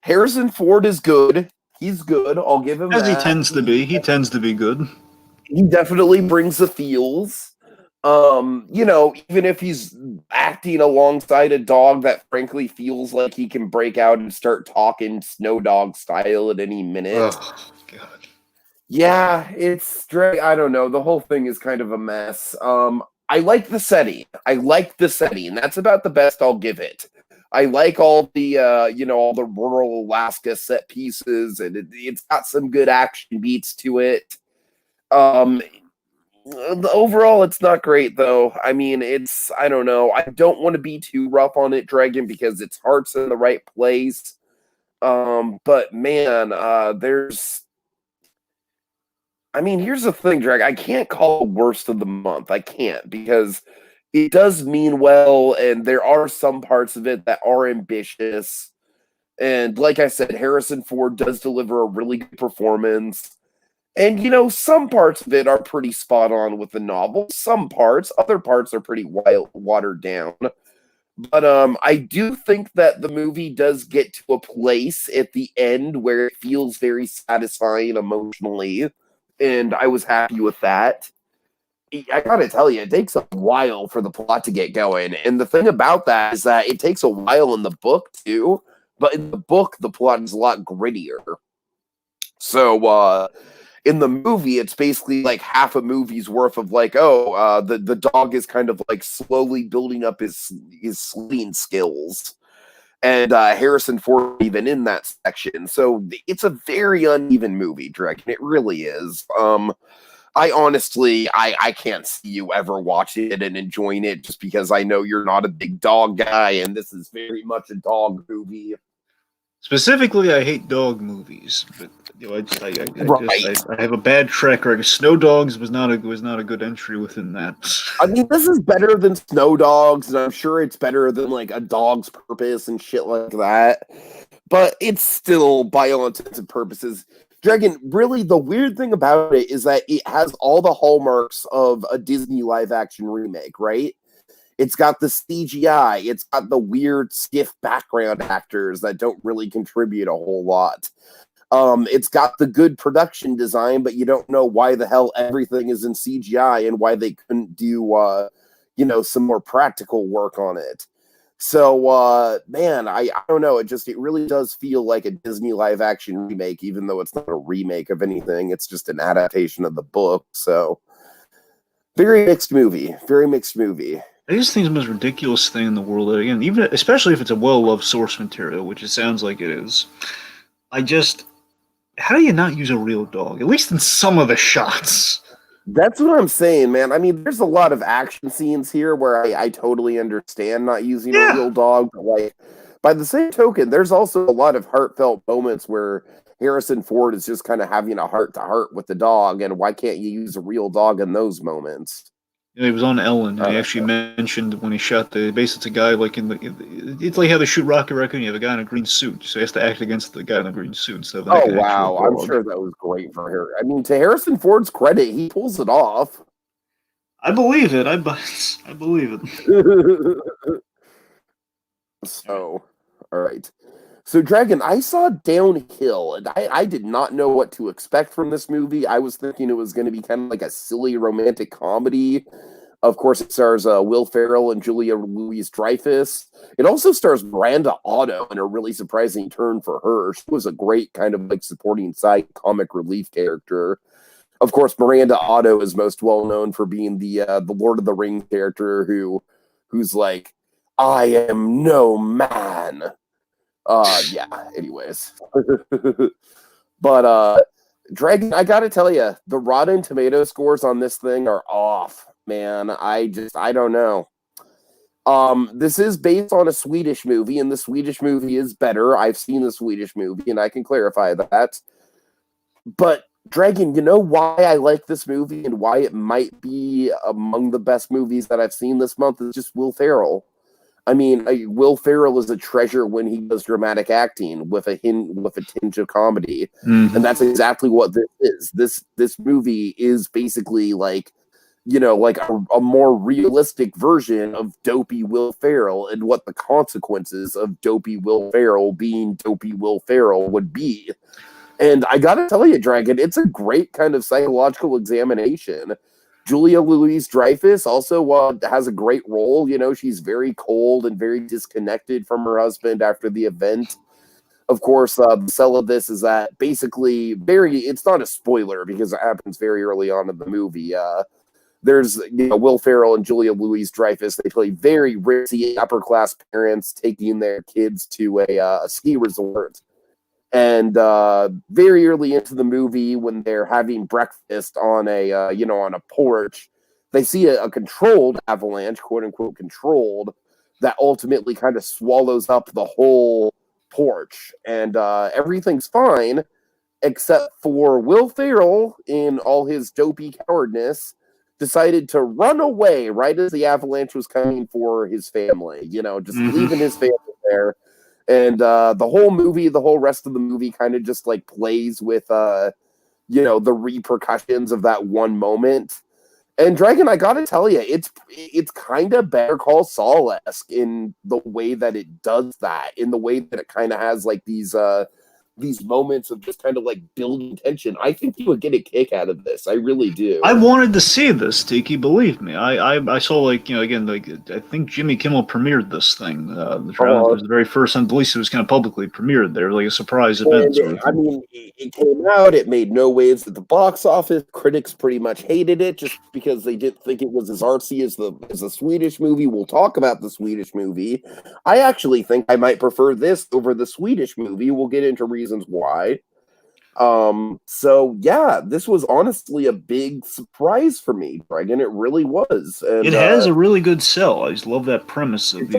Harrison Ford is good. He's good. I'll give him that. He tends to be. He tends to be good. He definitely brings the feels. Even if he's acting alongside a dog that frankly feels like he can break out and start talking Snow Dog style at any minute. Oh, God. Yeah, I don't know. The whole thing is kind of a mess. I like the setting. That's about the best I'll give it. I like all the, all the rural Alaska set pieces, and it's got some good action beats to it. Overall, it's not great, though. I mean, I don't know. I don't want to be too rough on it, Dragon, because its heart's in the right place. But man, here's the thing, Dragon. I can't call it worst of the month. I can't, because it does mean well, and there are some parts of it that are ambitious. And like I said, Harrison Ford does deliver a really good performance. And, some parts of it are pretty spot on with the novel. Some parts, other parts are pretty watered down. But I do think that the movie does get to a place at the end where it feels very satisfying emotionally, and I was happy with that. I gotta tell you, it takes a while for the plot to get going, and the thing about that is that it takes a while in the book too. But in the book, the plot is a lot grittier. So, in the movie, it's basically like half a movie's worth of like, the dog is kind of like slowly building up his sledding skills, and Harrison Ford even in that section. So it's a very uneven movie, Dragon. It really is. I honestly, I can't see you ever watching it and enjoying it just because I know you're not a big dog guy, and this is very much a dog movie. Specifically, I hate dog movies, but Right. I have a bad track record. Snow Dogs was not a good entry within that. I mean, this is better than Snow Dogs, and I'm sure it's better than like A Dog's Purpose and shit like that. But it's still, by all intents and purposes, Dragon, really, the weird thing about it is that it has all the hallmarks of a Disney live action remake, right? It's got the CGI, it's got the weird, stiff background actors that don't really contribute a whole lot. It's got the good production design, but you don't know why the hell everything is in CGI and why they couldn't do, some more practical work on it. So, man, I don't know. It really does feel like a Disney live action remake, even though it's not a remake of anything. It's just an adaptation of the book. So, very mixed movie. Very mixed movie. I just think it's the most ridiculous thing in the world. Again, even especially if it's a well-loved source material, which it sounds like it is. How do you not use a real dog? At least in some of the shots. That's what I'm saying, man. I mean, there's a lot of action scenes here where I totally understand not using a real dog, but like by the same token, there's also a lot of heartfelt moments where Harrison Ford is just kind of having a heart to heart with the dog, and why can't you use a real dog in those moments? He was on Ellen, and he actually mentioned when he shot basically it's a guy like it's like how they shoot Rocket Raccoon. You have a guy in a green suit, so he has to act against the guy in the green suit instead of Oh wow, I'm sure that was great for her. I mean, to Harrison Ford's credit, he pulls it off. I believe it. I believe it. So, all right. So, Dragon, I saw Downhill, and I did not know what to expect from this movie. I was thinking it was going to be kind of like a silly romantic comedy. Of course, it stars Will Ferrell and Julia Louis-Dreyfus. It also stars Miranda Otto in a really surprising turn for her. She was a great kind of like supporting side comic relief character. Of course, Miranda Otto is most well known for being the Lord of the Rings character who's like, I am no man. Yeah, anyways. But Dragon, I gotta tell you, the Rotten Tomato scores on this thing are off, man. I don't know. This is based on a Swedish movie, and the Swedish movie is better. I've seen the Swedish movie, and I can clarify that. But Dragon, you know why I like this movie and why it might be among the best movies that I've seen this month is just Will Ferrell. I mean, Will Ferrell is a treasure when he does dramatic acting with a tinge of comedy, and that's exactly what this is. This movie is basically like, like a more realistic version of dopey Will Ferrell and what the consequences of dopey Will Ferrell being dopey Will Ferrell would be. And I gotta tell you, Dragon, it's a great kind of psychological examination. Julia Louis-Dreyfus also has a great role. She's very cold and very disconnected from her husband after the event. Of course, the sell of this is that basically it's not a spoiler because it happens very early on in the movie. There's, Will Ferrell and Julia Louis-Dreyfus. They play very ritzy upper-class parents taking their kids to a ski resort. And very early into the movie, when they're having breakfast on on a porch, they see a controlled avalanche, quote unquote controlled, that ultimately kind of swallows up the whole porch, and everything's fine except for Will Ferrell, in all his dopey cowardness, decided to run away right as the avalanche was coming for his family. Just leaving his family there. And the whole rest of the movie kind of just like plays with, the repercussions of that one moment. And Dragon, I gotta tell you, it's kind of Better Call Saul-esque in the way that it does that, in the way that it kind of has like these moments of just kind of like building tension. I think you would get a kick out of this. I really do. I wanted to see this, Tiki. Believe me, I saw again I think Jimmy Kimmel premiered this thing. The trial it was the very first time, at least it was kind of publicly premiered there, like a surprise event. Sort of I mean, it came out. It made no waves at the box office. Critics pretty much hated it just because they didn't think it was as artsy as the Swedish movie. We'll talk about the Swedish movie. I actually think I might prefer this over the Swedish movie. We'll get into reasons why. So yeah, this was honestly a big surprise for me, Dragon. It really was. And, it has a really good sell. I just love that premise of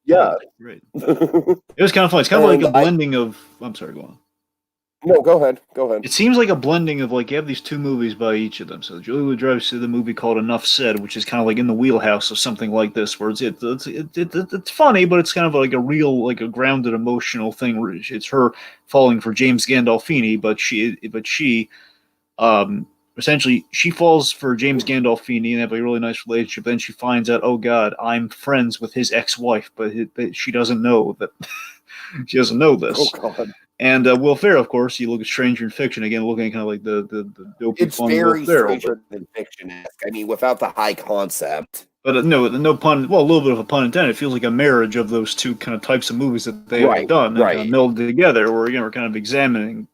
yeah. Great. It was kind of fun. It's kind of like a blending of. I'm sorry, go on. No, go ahead. Go ahead. It seems like a blending of you have these two movies by each of them. So Julie Louis-Dreyfus did the movie called Enough Said, which is kind of like in the wheelhouse of something like this, where it's funny, but it's kind of like a real, like a grounded emotional thing. Where it's her falling for James Gandolfini, but she essentially she falls for James Gandolfini and have a really nice relationship. Then she finds out, oh God, I'm friends with his ex-wife, but she doesn't know that. She doesn't know this. Oh God. And Will Ferrell, of course, you look at Stranger in Fiction again, looking kind of like the dopey it's fun very Will Ferrell, Stranger than Fiction-esque. I mean, without the high concept. but no pun. Well, a little bit of a pun intended. It feels like a marriage of those two kind of types of movies that they have done, and kind of melded together. Where we're kind of examining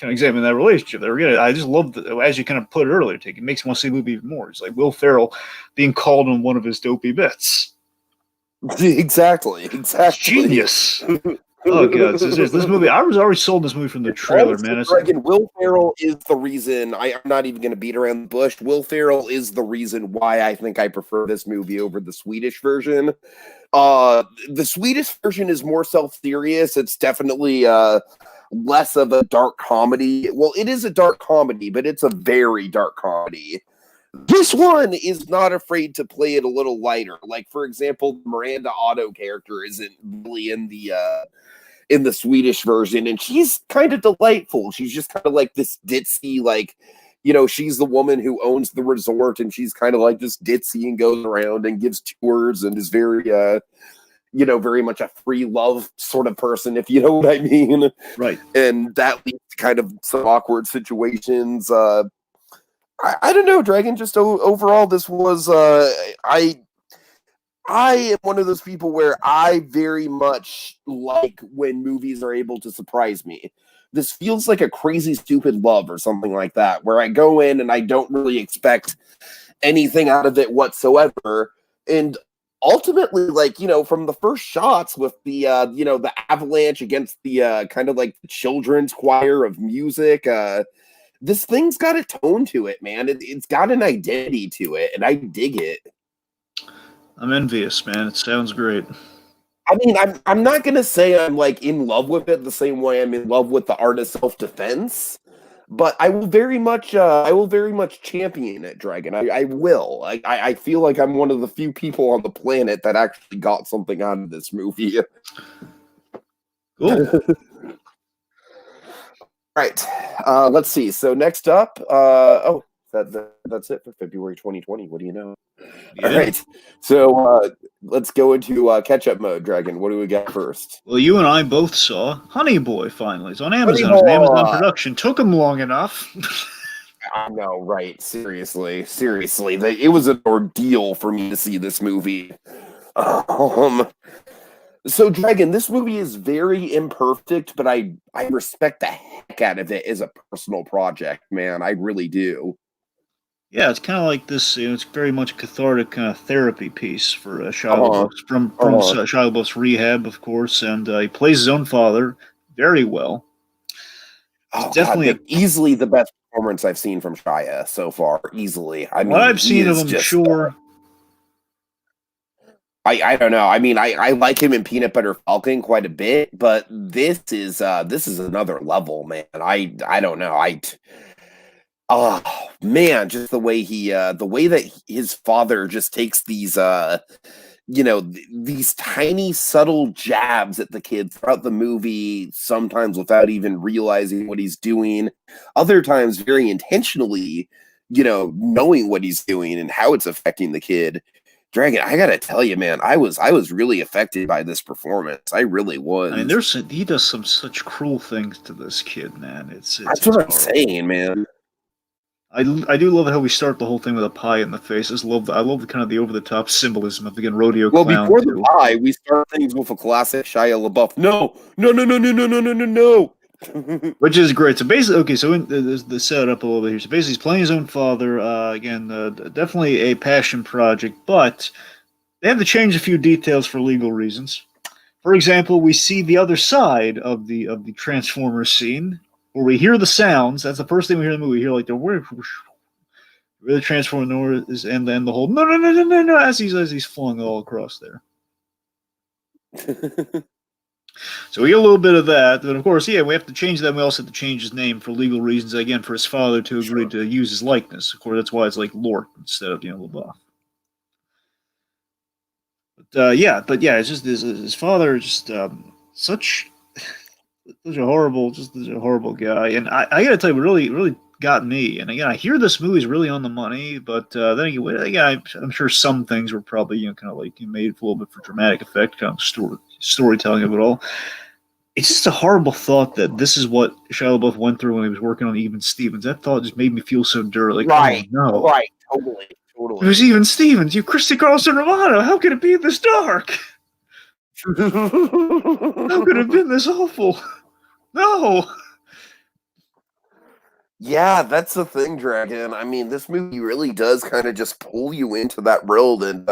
that relationship. There, I just love as you kind of put it earlier. It makes me want to see the movie even more. It's like Will Ferrell being called on one of his dopey bits. Exactly. Genius. Oh God, this movie! I was already sold this movie from the trailer, man. Dragon, Will Ferrell is the reason. I'm not even going to beat around the bush. Will Ferrell is the reason why I think I prefer this movie over the Swedish version. The Swedish version is more self-serious. It's definitely less of a dark comedy. Well, it is a dark comedy, but it's a very dark comedy. This one is not afraid to play it a little lighter. Like, for example, Miranda Otto character isn't really in the Swedish version, and she's kind of delightful. She's just kind of like this ditzy, like, she's the woman who owns the resort, and she's kind of like this ditzy and goes around and gives tours and is very, very much a free love sort of person, if you know what I mean. Right. And that leads to kind of some awkward situations. I don't know, Dragon. Just overall, this was I am one of those people where I very much like when movies are able to surprise me. This feels like a Crazy Stupid Love or something like that, where I go in and I don't really expect anything out of it whatsoever, and ultimately, from the first shots with the the avalanche against the kind of like the children's choir of music. This thing's got a tone to it, man. It's got an identity to it, and I dig it. I'm envious, man. It sounds great. I mean, I'm not gonna say I'm like in love with it the same way I'm in love with the art of self-defense, but I will very much champion it, Dragon. I will. I feel like I'm one of the few people on the planet that actually got something out of this movie. Cool. Right. Let's see. So next up, that's it for February 2020. What do you know? Yeah. All right. So let's go into catch-up mode, Dragon. What do we got first? Well, you and I both saw Honey Boy finally. It's on Amazon. It's an Amazon production. Took them long enough. I know, right? Seriously. It was an ordeal for me to see this movie. So, Dragon, this movie is very imperfect, but I respect the heck out of it as a personal project, man. I really do. Yeah, it's kind of like this. It's very much a cathartic kind of therapy piece for Shia LaBeouf from Shia LaBeouf's Rehab, of course, and he plays his own father very well. Definitely easily the best performance I've seen from Shia so far. Easily, I mean, what I've seen of him, sure. I don't know. I mean, I like him in Peanut Butter Falcon quite a bit, but this is another level, man. I don't know. Oh man, just the way that his father just takes these these tiny subtle jabs at the kid throughout the movie, sometimes without even realizing what he's doing, other times very intentionally, knowing what he's doing and how it's affecting the kid. Dragon, I gotta tell you, man, I was really affected by this performance. I really I mean, was. he does some such cruel things to this kid, man. That's It's what I'm horrible. saying, man. I do love how we start the whole thing with a pie in the face. I love the kind of the over the top symbolism of the rodeo Well, clown before the too. pie, we start things with a classic Shia LaBeouf. No, no, no, no, no, no, no, no, no, no. Which is great. So basically, okay, so the setup a little bit here. So basically, he's playing his own father. Again, definitely a passion project, but they have to change a few details for legal reasons. For example, we see the other side of the Transformers scene, where we hear the sounds. That's the first thing we hear in the movie. We hear like the really Transformers, and then the whole no no no no no no as he's flung all across there. So we get a little bit of that, but of course, yeah, we have to change that. We also have to change his name for legal reasons. Again, for his father to agree to use his likeness. Of course, that's why it's like Lort instead of LaBeouf. But yeah, it's just his father, just such such a horrible guy. And I gotta tell you, what really got me. And again, I hear this movie's really on the money, but then again, I'm sure some things were probably kind of like made a little bit for dramatic effect, kind of storytelling of it all. It's just a horrible thought that this is what Shia LaBeouf went through when he was working on Even Stevens. That thought just made me feel so dirty. Like, Right, oh no, right, it was totally. Even Stevens. You, Christy Carlson Romano. How could it be this dark? How could it have been this awful? No. Yeah, that's the thing, Dragon. I mean, this movie really does kind of just pull you into that world. And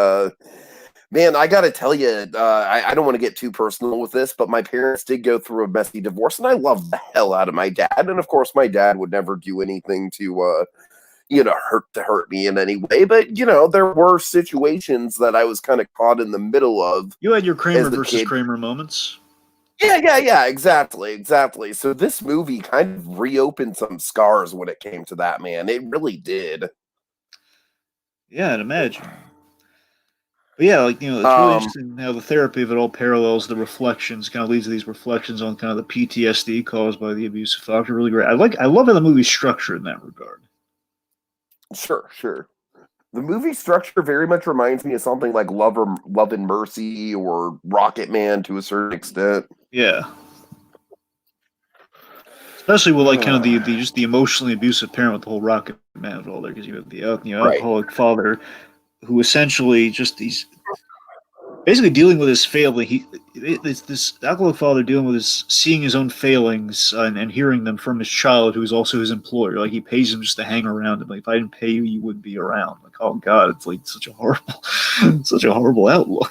man, I gotta tell you, I don't want to get too personal with this, but my parents did go through a messy divorce, and I love the hell out of my dad. And of course, my dad would never do anything to hurt me in any way. But there were situations that I was kind of caught in the middle of You had your Kramer as the versus kid. Kramer moments. Yeah, exactly. So this movie kind of reopened some scars when it came to that, man. It really did. Yeah, I'd imagine. But yeah, like it's really Um, interesting how the therapy of it all parallels the reflections, kind of leads to these reflections on kind of the PTSD caused by the abusive father. Really great. I love how the movie's structured in that regard. sure. The movie structure very much reminds me of something like Love and Mercy or Rocket Man to a certain extent. Yeah, especially with like kind of the just the emotionally abusive parent with the whole Rocket Man of all there, because you have the Right. alcoholic father who essentially just he's basically dealing with his failing. It's this alcoholic father dealing with his seeing his own failings and hearing them from his child, who's also his employer. Like he pays him just to hang around him. Like if I didn't pay you, you wouldn't be around. Like oh god, it's like such a horrible, such a horrible outlook.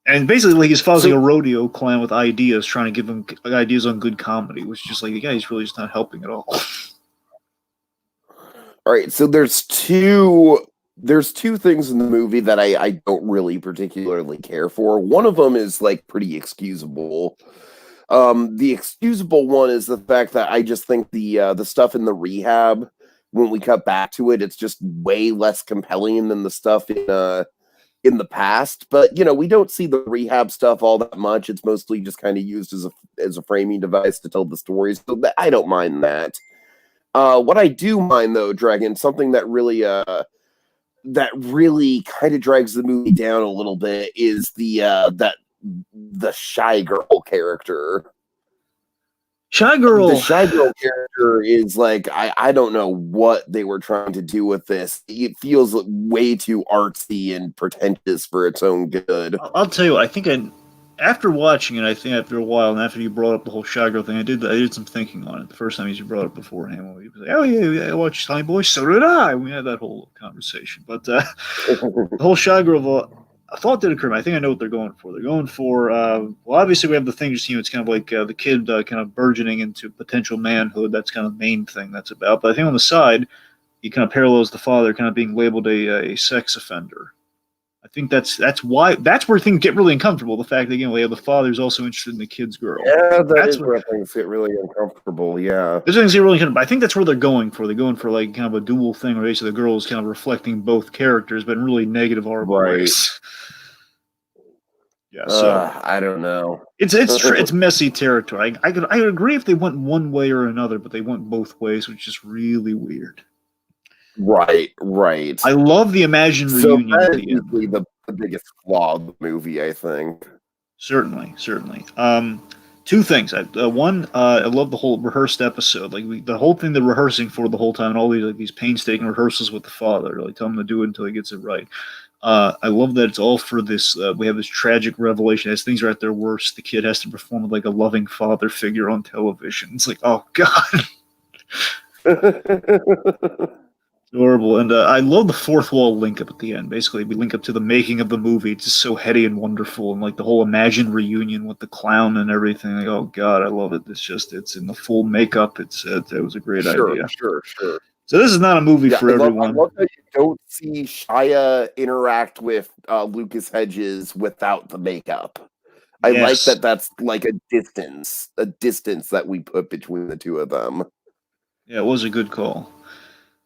And basically, like his father's like a So, rodeo clown with ideas, trying to give him ideas on good comedy, which is just like the guy's really just not helping at all. all right. So there's two things in the movie that I don't really particularly care for. One of them is like pretty excusable. The excusable one is the fact that I just think the stuff in the rehab, when we cut back to it, it's just way less compelling than the stuff in the past. But we don't see the rehab stuff all that much. It's mostly just kind of used as a framing device to tell the stories. So I don't mind that. What I do mind though, Dragon, something that really kind of drags the movie down a little bit is the shy girl character. Shy The Girl. shy girl character is like I don't know what they were trying to do with this. It feels way too artsy and pretentious for its own good. I'll tell you what, after watching it, I think after a while, and after you brought up the whole Shy Girl thing, I did some thinking on it. The first time you brought it up beforehand, when we was like, oh yeah, I watched Tiny Boy, so did I. We had that whole conversation. But the whole Shy Girl, a thought did occur to me. I think I know what they're going for. They're going for, well, obviously we have the thing, just, it's kind of like the kid kind of burgeoning into potential manhood. That's kind of the main thing that's about. But I think on the side, he kind of parallels the father kind of being labeled a sex offender. think that's where things get really uncomfortable. The fact that the father's also interested in the kid's girl. Yeah, That's where things get really uncomfortable. Yeah, those things get really uncomfortable. I think that's where they're going for. They're going for like kind of a dual thing, where basically the girl is kind of reflecting both characters, but in really negative, horrible ways. Yeah, so I don't know. It's messy territory. I could agree if they went one way or another, but they went both ways, which is really weird. Right. I love the imagined reunion at the end. The biggest flaw of the movie, I think. Certainly. Two things. One, I love the whole rehearsed episode. Like the whole thing they're rehearsing for the whole time, and all these painstaking rehearsals with the father. Like tell him to do it until he gets it right. I love that it's all for this. We have this tragic revelation as things are at their worst. The kid has to perform with like a loving father figure on television. It's like, oh god. Adorable. And I love the fourth wall link up at the end. Basically, we link up to the making of the movie. It's just so heady and wonderful, and like the whole imagined reunion with the clown and everything. Like, oh god, I love it. It's in the full makeup. It was a great idea. Sure. So this is not a movie for everyone. I love that you don't see Shia interact with Lucas Hedges without the makeup. I like that. That's like a distance that we put between the two of them. Yeah, it was a good call.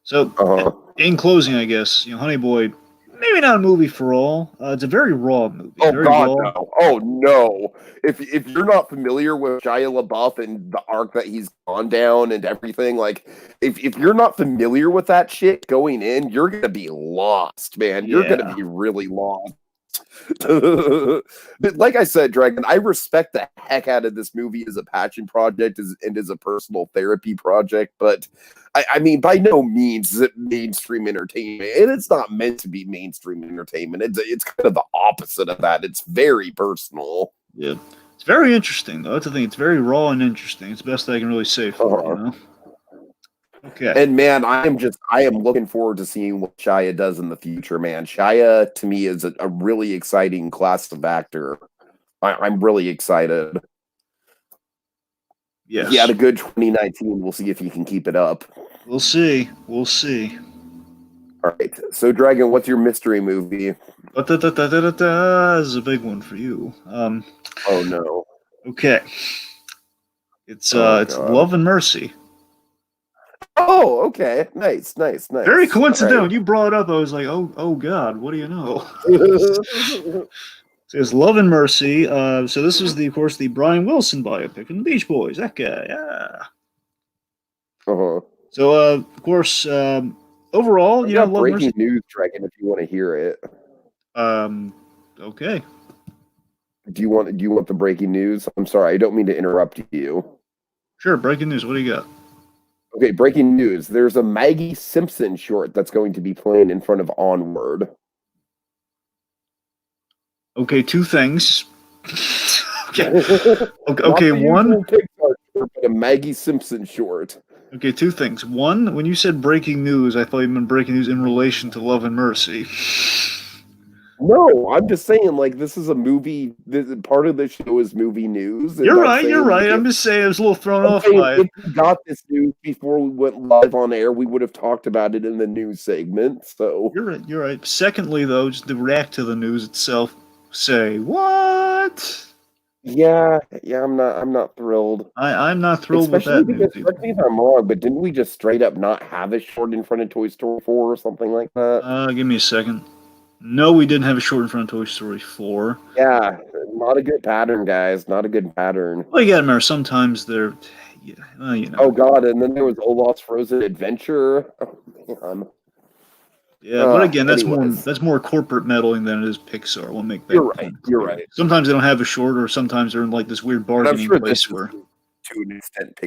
So, in closing, I guess, Honey Boy, maybe not a movie for all. It's a very raw movie. Oh god, no! Oh no! If you're not familiar with Shia LaBeouf and the arc that he's gone down and everything, like if you're not familiar with that shit going in, you're gonna be lost, man. You're gonna be really lost. But like I said, Dragon, I respect the heck out of this movie as a passion project and as a personal therapy project, but I mean, by no means is it mainstream entertainment, and it's not meant to be mainstream entertainment. It's kind of the opposite of that. It's very personal. Yeah, it's very interesting though. That's the thing. It's very raw and interesting. It's the best I can really say for it. Okay. And man, I am looking forward to seeing what Shia does in the future, man. Shia, to me, is a really exciting class of actor. I'm really excited. Yes. He had a good 2019. We'll see if he can keep it up. We'll see. All right. So, Dragon, what's your mystery movie? This is a big one for you. Oh, no. Okay. It's Love and Mercy. Oh, okay. Nice. Very coincidental. When you brought it up, I was like, oh God, what do you know? So it's Love and Mercy. So this was, of course, the Brian Wilson biopic from the Beach Boys. That guy, yeah. So, of course, overall, Love breaking Mercy. News, Dragon, if you want to hear it. Okay. Do you want the breaking news? I'm sorry, I don't mean to interrupt you. Sure, breaking news. What do you got? Okay, breaking news. There's a Maggie Simpson short that's going to be playing in front of Onward. Okay, two things. Okay, one. Pixar short, but a Maggie Simpson short. Okay, two things. One, when you said breaking news, I thought you meant breaking news in relation to Love and Mercy. No, I'm just saying, like, this is a movie. Part of the show is movie news. You're right. I'm just saying I was a little thrown off by it. If we got this news before we went live on air, we would have talked about it in the news segment. So you're right. Secondly, though, just to react to the news itself, say what? Yeah, I'm not thrilled. I'm not thrilled with that news. Correct me if I'm wrong, but didn't we just straight up not have a short in front of Toy Story 4 or something like that? Give me a second. No, we didn't have a short in front of Toy Story 4. Yeah, not a good pattern, guys. Not a good pattern. Well, you gotta remember, sometimes they're, Oh, God, and then there was Olaf's Frozen Adventure. Oh, man. Yeah, but again, that's more corporate meddling than it is Pixar. We'll make that. You're right. Sometimes they don't have a short, or sometimes they're in like this weird bargaining place where, to an extent,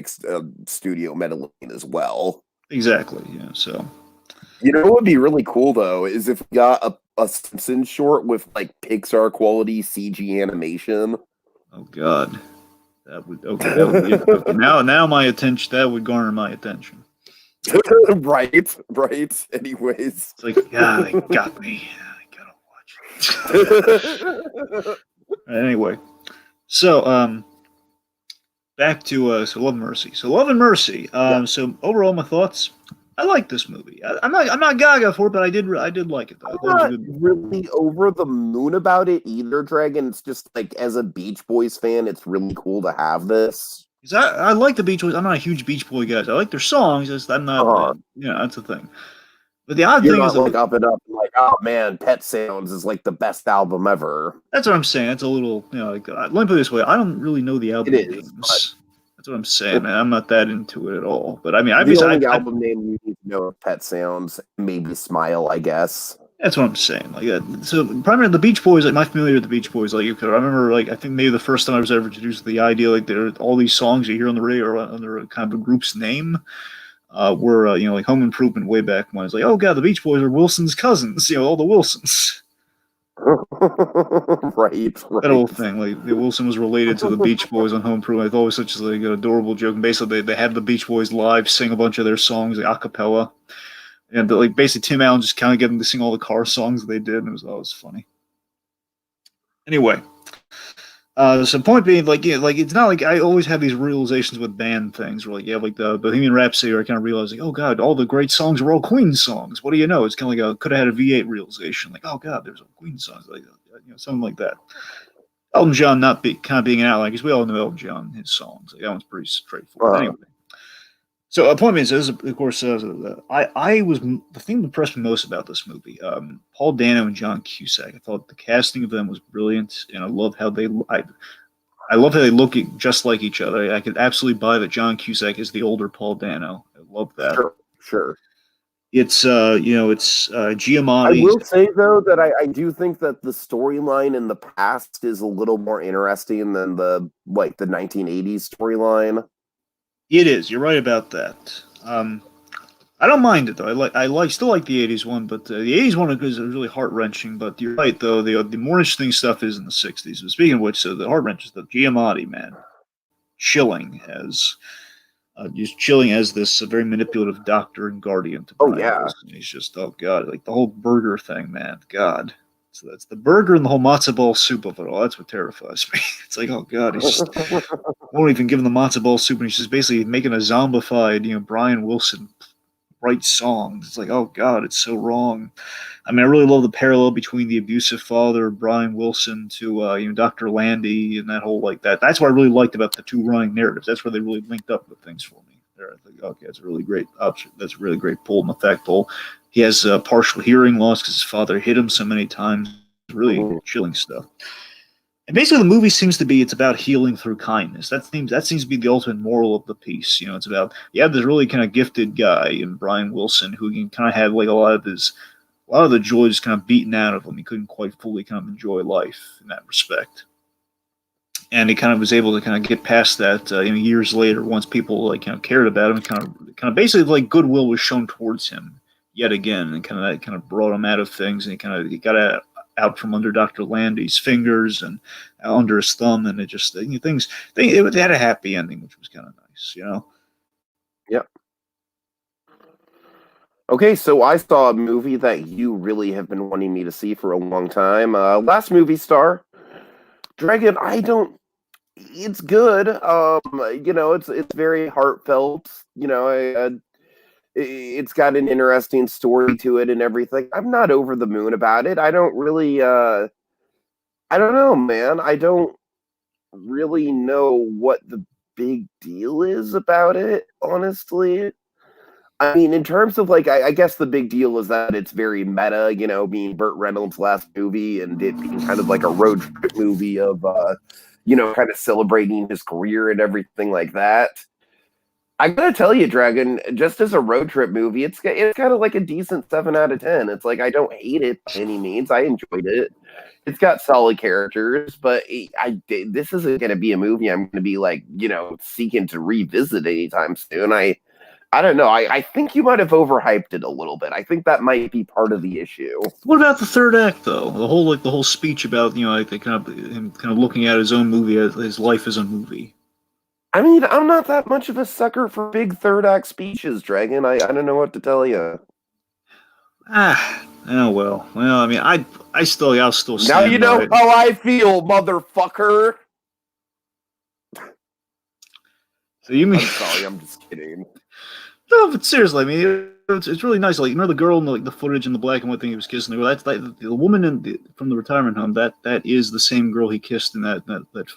studio meddling as well. Exactly. Yeah. So. What would be really cool though is if we got a Simpsons short with like Pixar quality CG animation. Oh God, that would okay. Now my attention, that would garner my attention. Right. Anyways, it's like, yeah, they got me. I gotta watch it. Anyway, so back to Love and Mercy. So Love and Mercy. So overall, my thoughts. I like this movie. I'm not gaga for it, but I did like it. Though. I I'm thought it was a not good movie. really over the moon about it either, Dragon. It's just like as a Beach Boys fan, it's really cool to have this. 'Cause I like the Beach Boys. I'm not a huge Beach Boy guy. I like their songs. Just I'm not. Uh-huh. That's the thing. But the odd You're thing is not that like up and up like, oh man, Pet Sounds is like the best album ever. that's what I'm saying. That's a little, let me put it this way. I don't really know the It album is, names. That's what I'm saying, man. I'm not that into it at all. But I mean, the obviously, only album name you need to know is Pet Sounds, maybe Smile, I guess. that's what I'm saying. Like, so primarily the Beach Boys. Like, am I familiar with the Beach Boys? Like, I remember, like, I think maybe the first time I was ever introduced to the idea, like, there are all these songs you hear on the radio are under a kind of a group's name. Were like Home Improvement way back when. It's like, oh god, the Beach Boys are Wilson's cousins. All the Wilsons. Right. That whole thing, like the Wilson was related to the Beach Boys on Home Improvement. I thought it was such like an adorable joke. And basically, they had the Beach Boys live sing a bunch of their songs, like a cappella, and like basically Tim Allen just kind of get them to sing all the car songs that they did, and it was always funny. Anyway, so point being, like, it's not like I always have these realizations with band things where, like, like the Bohemian Rhapsody, where I kind of realize, like, oh god, all the great songs were all Queen songs. What do you know? It's kind of like could have had a V8 realization, like, oh god, there's all Queen songs, like, something like that. Elton John not kind of being an outlier, because we all know Elton John, his songs. Like, that one's pretty straightforward. Anyway. So a point being, so this is, of course, I was the thing that impressed me most about this movie. Paul Dano and John Cusack. I thought the casting of them was brilliant, and I love how I love how they look just like each other. I could absolutely buy that John Cusack is the older Paul Dano. I love that. Sure. It's Giamatti. I will say though that I do think that the storyline in the past is a little more interesting than the 1980s storyline. It is. You're right about that. I don't mind it though. Still like the '80s one, but the '80s one is really heart wrenching. But you're right though. The more interesting stuff is in the '60s. But speaking of which, so the heart wrenching stuff, Giamatti, man, chilling as this very manipulative doctor and guardian. To Brian Wilson. He's just, oh god, like the whole burger thing, man. God. So that's the burger and the whole matzo ball soup of it all. That's what terrifies me. It's like, oh god, he's just won't even give him the matzo ball soup, and he's just basically making a zombified, Brian Wilson write songs. It's like, oh god, it's so wrong. I mean, I really love the parallel between the abusive father Brian Wilson to Dr. Landy and that whole like that. That's what I really liked about the two running narratives. That's where they really linked up with things for me. There, I think, okay, that's a really great option. That's a really great pull. In fact, pull. He has partial hearing loss because his father hit him so many times. Really chilling stuff. And basically, the movie seems to be it's about healing through kindness. That seems to be the ultimate moral of the piece. It's about this really kind of gifted guy in Brian Wilson who can kind of have like a lot of the joy just kind of beaten out of him. He couldn't quite fully kind of enjoy life in that respect. And he kind of was able to kind of get past that years later once people like kind of cared about him. Kind of basically like goodwill was shown towards him yet again, and that kind of brought him out of things, and he got out from under Dr. Landy's fingers and under his thumb, and it just they had a happy ending, which was kind of nice, Yep. Okay, so I saw a movie that you really have been wanting me to see for a long time. Last Movie Star, Dragon. It's good. It's very heartfelt. It's got an interesting story to it and everything. I'm not over the moon about it. I don't really, I don't know, man. I don't really know what the big deal is about it, honestly. I mean, in terms of I guess the big deal is that it's very meta, being Burt Reynolds' last movie and it being kind of like a road trip movie of, kind of celebrating his career and everything like that. I gotta tell you, Dragon, just as a road trip movie, it's kind of like a decent 7 out of 10. It's like I don't hate it by any means. I enjoyed it. It's got solid characters, but this isn't going to be a movie I'm going to be seeking to revisit anytime soon. I don't know. I think you might have overhyped it a little bit. I think that might be part of the issue. What about the third act, though? The whole speech about him kind of looking at his own movie, his life as a movie. I mean, I'm not that much of a sucker for big third act speeches, Dragon. I don't know what to tell you. Oh well. Well, I mean, I'll still now you know how I feel, motherfucker. So you mean? I'm sorry, I'm just kidding. No, but seriously, I mean, it's really nice. Like, you know, the girl in the footage in the black and white thing he was kissing the girl. That's like the woman from the retirement home. That is the same girl he kissed in that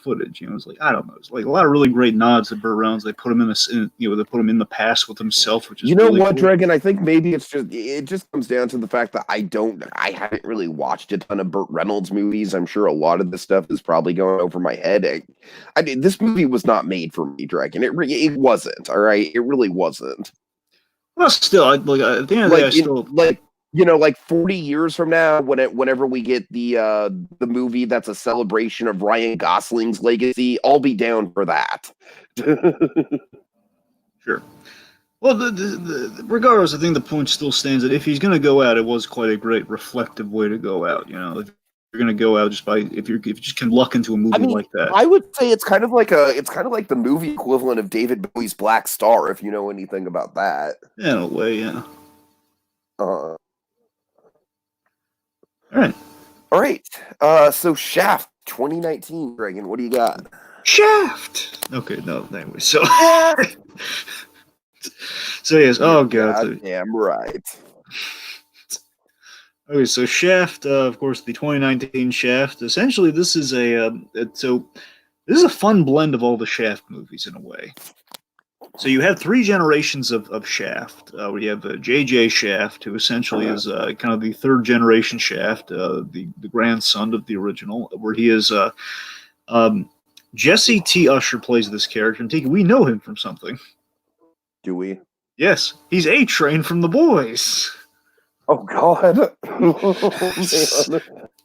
footage. You know, it's like, I don't know. It's like a lot of really great nods to Burt Reynolds. They put him they put him in the past with himself, which is really what, cool. Dragon? I think maybe it just comes down to the fact that I haven't really watched a ton of Burt Reynolds movies. I'm sure a lot of this stuff is probably going over my head. I mean, this movie was not made for me, Dragon. It wasn't. All right, it really wasn't. Well, still, at the end of the day, I still like 40 years from now, whenever we get the movie that's a celebration of Ryan Gosling's legacy, I'll be down for that. Sure. Well, regardless, I think the point still stands that if he's going to go out, it was quite a great reflective way to go out. You know, if you're going to go out if you just can luck into a movie like that. I would say it's kind of like the movie equivalent of David Bowie's Black Star, if you know anything about that. Yeah, in a way, yeah. All right. So Shaft 2019, Dragon. What do you got? Shaft. Okay, no, anyway, so so yes. Oh god. Damn right. Okay, so Shaft, of course, the 2019 Shaft. Essentially, this is a fun blend of all the Shaft movies in a way. So you have three generations of Shaft. We have J.J. Shaft, who essentially is kind of the third generation Shaft, the grandson of the original, where he is. Jesse T. Usher plays this character, and Tiki, we know him from something. Do we? Yes, he's A-Train from The Boys. Oh God,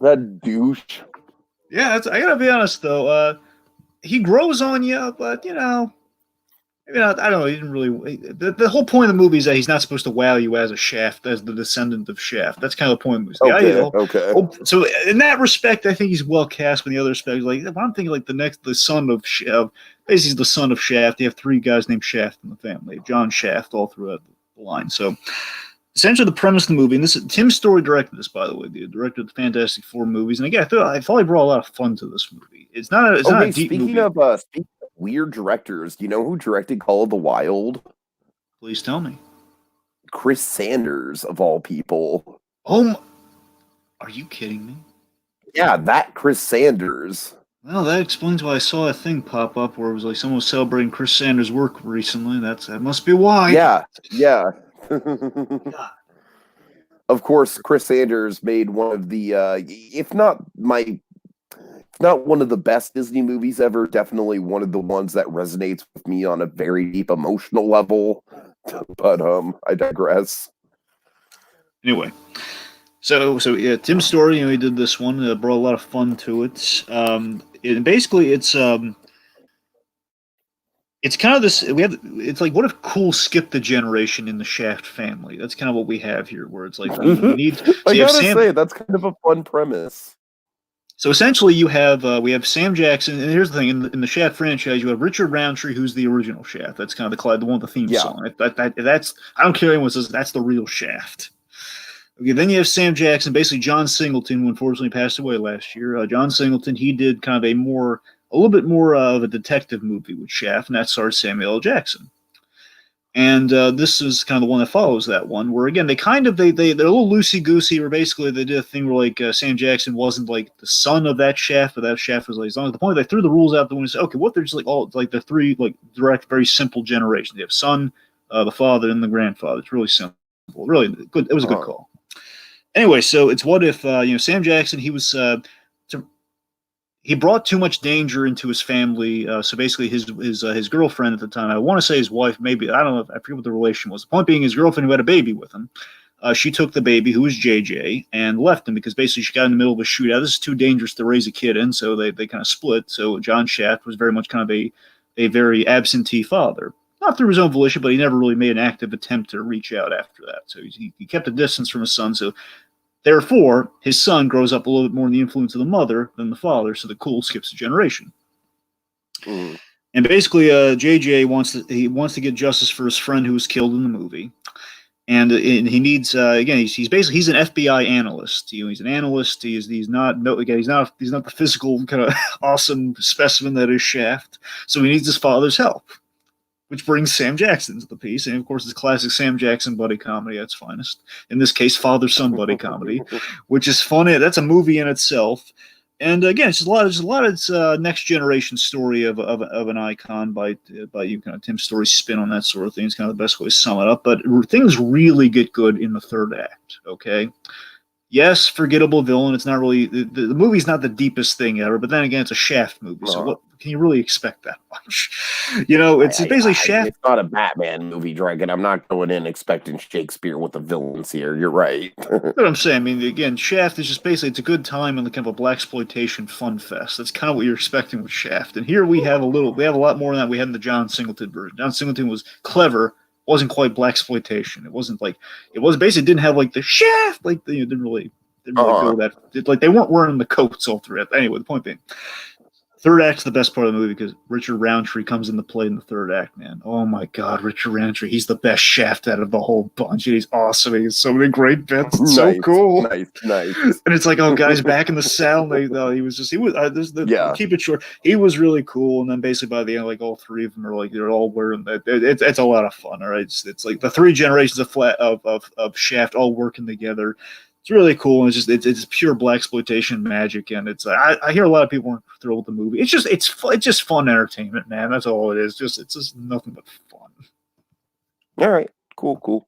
that douche. Yeah, I gotta be honest though. He grows on you, but you know, maybe not. I don't know. He didn't really. The whole point of the movie is that he's not supposed to wow you as a Shaft, as the descendant of Shaft. That's kind of the point of the movie. Okay. So in that respect, I think he's well cast. But in the other respect, like I'm thinking, like the son of Shaft. Basically, the son of Shaft. You have three guys named Shaft in the family. John Shaft all throughout the line. So. Essentially, the premise of the movie, and this is Tim Story directed this, by the way, the director of the Fantastic Four movies. And again, I thought he brought a lot of fun to this movie. It's not a deep movie. Speaking of weird directors, do you know who directed Call of the Wild? Please tell me. Chris Sanders, of all people. Oh, are you kidding me? Yeah, that Chris Sanders. Well, that explains why I saw a thing pop up where it was like someone was celebrating Chris Sanders' work recently. That must be why. Yeah. Of course, Chris Sanders made one of the, if not one of the best Disney movies ever, definitely one of the ones that resonates with me on a very deep emotional level. But I digress. Anyway, so yeah, Tim Story, he did this one. Brought a lot of fun to it. Basically, it's kind of this. It's like, what if Cool skipped a generation in the Shaft family? That's kind of what we have here, where it's like we need. So I gotta say, that's kind of a fun premise. So essentially, we have Sam Jackson, and here's the thing: in the Shaft franchise, you have Richard Roundtree, who's the original Shaft. That's kind of the one with the theme song. That's I don't care anyone says that's the real Shaft. Okay, then you have Sam Jackson, basically John Singleton, who unfortunately passed away last year. John Singleton, he did kind of a little bit more of a detective movie with Shaft, and that stars Samuel L. Jackson. And this is kind of the one that follows that one, where again they're a little loosey goosey. Where basically they did a thing where like Sam Jackson wasn't like the son of that Shaft, but that Shaft was like as long as the point they threw the rules out the window and said, okay, what there's like all like the three like direct, very simple generations. They have son, the father, and the grandfather. It's really simple, really good. It was a good call. Anyway, so it's what if Sam Jackson he brought too much danger into his family. So basically, his girlfriend at the time, I want to say his wife, maybe I don't know, I forget what the relation was. The point being, his girlfriend who had a baby with him, she took the baby, who was JJ, and left him because basically she got in the middle of a shootout. This is too dangerous to raise a kid in, so they kind of split. So John Shaft was very much kind of a very absentee father. Not through his own volition, but he never really made an active attempt to reach out after that. So he kept a distance from his son. So therefore, his son grows up a little bit more in the influence of the mother than the father, so the Cool skips a generation. And basically, JJ wants to get justice for his friend who was killed in the movie, and he needs again. He's an FBI analyst. He's an analyst. He's not the physical kind of awesome specimen that is Shaft. So he needs his father's help. which brings Sam Jackson to the piece. And of course, it's classic Sam Jackson buddy comedy at its finest. In this case, father-son buddy comedy, which is funny. That's a movie in itself. And again, it's just a lot of next generation story of an icon by you, kind of Tim Story's spin on that sort of thing. It's kind of the best way to sum it up. But things really get good in the third act. Okay. Yes, forgettable villain. It's not really the movie's not the deepest thing ever, but then again, it's a Shaft movie, so what can you really expect that much? It's basically Shaft. It's not a Batman movie, Dragon. I'm not going in expecting Shakespeare with the villains here. You're right. That's what I'm saying. I mean, again, Shaft is just basically it's a good time and kind of a blaxploitation fun fest. That's kind of what you're expecting with Shaft. And here we have a lot more than that we had in the John Singleton version. John Singleton was clever. Wasn't quite blaxploitation. It wasn't like it was basically didn't have like the Shaft like didn't really go that like they weren't wearing the coats all through it. Anyway, the point being, third act's the best part of the movie because Richard Roundtree comes into play in the third act. Man, oh my God, Richard Roundtree, he's the best Shaft out of the whole bunch. He's awesome. He has so many great bits. It's so cool. Nice. And it's like, oh, guys, back in the cell. Keep it short. He was really cool. And then basically by the end, like all three of them are like they're all wearing that. It's a lot of fun. All right, it's like the three generations of Shaft all working together. It's really cool, and it's pure blaxploitation magic, and it's I hear a lot of people aren't thrilled with the movie. It's just fun entertainment, man. That's all it is. It's just nothing but fun. All right, cool.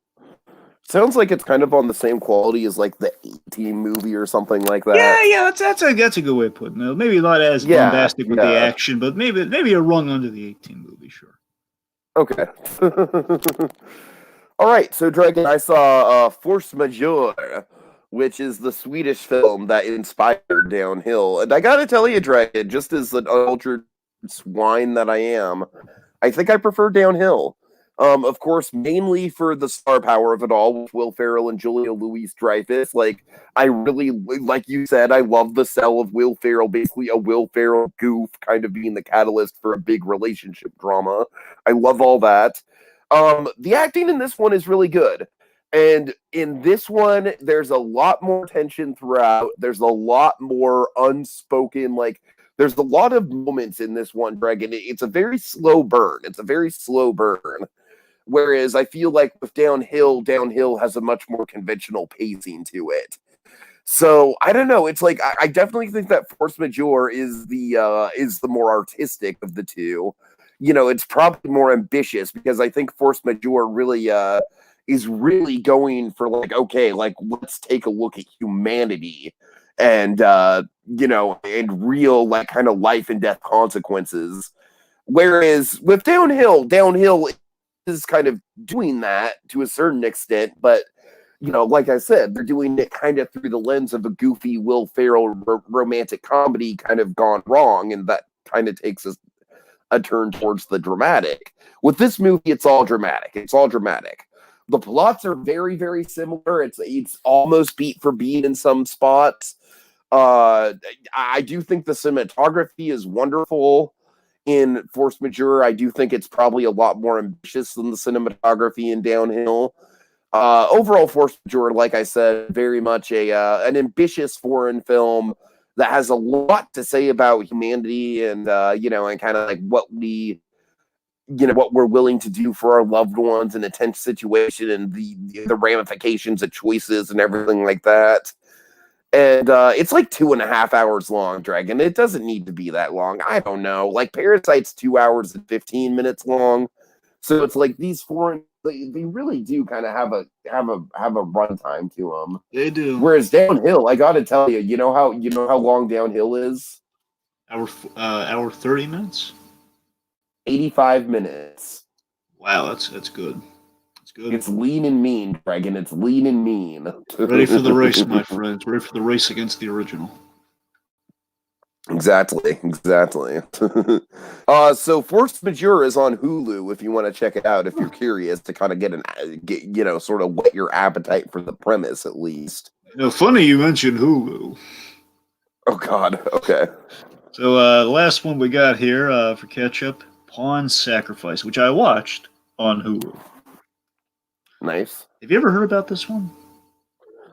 Sounds like it's kind of on the same quality as like the A-Team movie or something like that. Yeah, that's a good way of putting it. Maybe not as bombastic with the action, but maybe a rung under the A-Team movie, sure. Okay. All right, so Dragon, I saw Force Majeure, which is the Swedish film that inspired Downhill. And I gotta tell you, Dragon, just as an ultra swine that I am, I think I prefer Downhill. Of course, mainly for the star power of it all with Will Ferrell and Julia Louis-Dreyfus. Like, I really, like you said, I love the sell of Will Ferrell, basically a Will Ferrell goof kind of being the catalyst for a big relationship drama. I love all that. The acting in this one is really good. And in this one, there's a lot more tension throughout. There's a lot more unspoken, there's a lot of moments in this one, Dragon. It's a very slow burn. Whereas I feel like with Downhill has a much more conventional pacing to it. So I don't know. It's like I definitely think that Force Majeure is the more artistic of the two. It's probably more ambitious because I think Force Majeure really is really going for let's take a look at humanity and and real kind of life and death consequences. Whereas with Downhill is kind of doing that to a certain extent, but like I said, they're doing it kind of through the lens of a goofy Will Ferrell romantic comedy kind of gone wrong, and that kind of takes a turn towards the dramatic. With this movie, it's all dramatic. The plots are very, very similar. It's almost beat for beat in some spots. I do think the cinematography is wonderful in Force Majeure. I do think it's probably a lot more ambitious than the cinematography in Downhill. Overall, Force Majeure, like I said, very much an ambitious foreign film that has a lot to say about humanity and and kind of like what we're willing to do for our loved ones in a tense situation and the ramifications of choices and everything like that. And it's like 2.5 hours long, Dragon. It doesn't need to be that long. I don't know. Like Parasite's 2 hours and 15 minutes long. So it's like these foreign, they really do kind of have a runtime to them. They do. Whereas Downhill, I got to tell you, you know how long Downhill is? Hour 30 minutes. 85 minutes. Wow, that's good. That's good. It's lean and mean, Dragon. It's lean and mean. Ready for the race, my friends. Ready for the race against the original. Exactly. So Force Majeure is on Hulu if you want to check it out, if you're curious to kind of get sort of whet your appetite for the premise at least. Funny you mentioned Hulu. Oh God. Okay. So the last one we got here for catch up, Pawn Sacrifice, which I watched on Hulu. Nice. Have you ever heard about this one?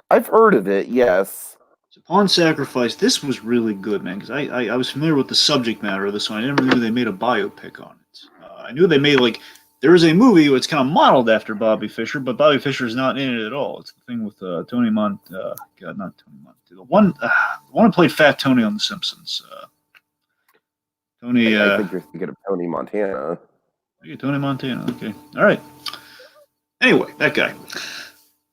I've heard of it, yes. So Pawn Sacrifice, this was really good, man, because I was familiar with the subject matter of this one. I never knew they made a biopic on it. I knew they made There is a movie that's kind of modeled after Bobby Fischer, but Bobby Fischer is not in it at all. It's the thing with Tony God, not Tony the one who played Fat Tony on The Simpsons. Tony. I think you're thinking of Tony Montana. Tony Montana. Okay, all right. Anyway, that guy.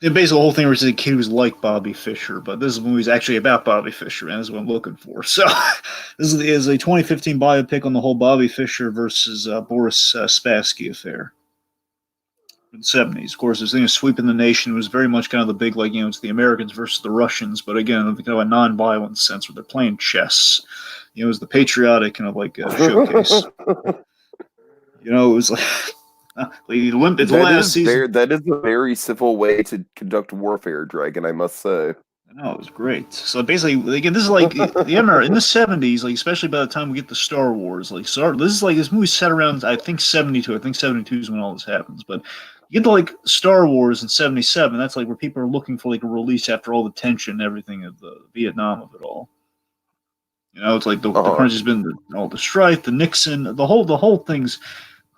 And basically, the whole thing was a kid who's like Bobby Fischer, but this movie is actually about Bobby Fischer, and that's what I'm looking for. So, this is a 2015 biopic on the whole Bobby Fischer versus Boris Spassky affair in the 70s. Of course, this thing is sweeping the nation. It was very much kind of the big, like, it's the Americans versus the Russians, but again, kind of a non-violent sense where they're playing chess. It was the patriotic kind of like showcase. It was like. It's the last season. That is a very civil way to conduct warfare, Dragon, I must say. No, it was great. So basically, again, this is like the Emperor in the 70s, like especially by the time we get to Star Wars, this movie's set around I think 72. I think 72 is when all this happens. But you get to like Star Wars in 77. That's like where people are looking for like a release after all the tension and everything of the Vietnam of it all. It's like the country's been all the strife, the Nixon, the whole thing's.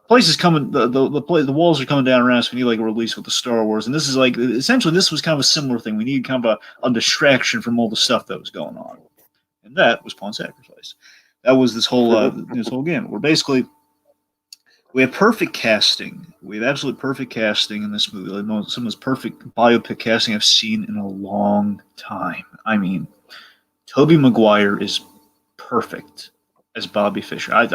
Place is coming. The walls are coming down around us. We need like a release with the Star Wars, and this is like essentially this was kind of a similar thing. We need kind of a distraction from all the stuff that was going on, and that was Pawn Sacrifice. That was this whole game. We're basically we have perfect casting. We have absolute perfect casting in this movie. Like some of the perfect biopic casting I've seen in a long time. I mean, Tobey Maguire is perfect as Bobby Fischer. I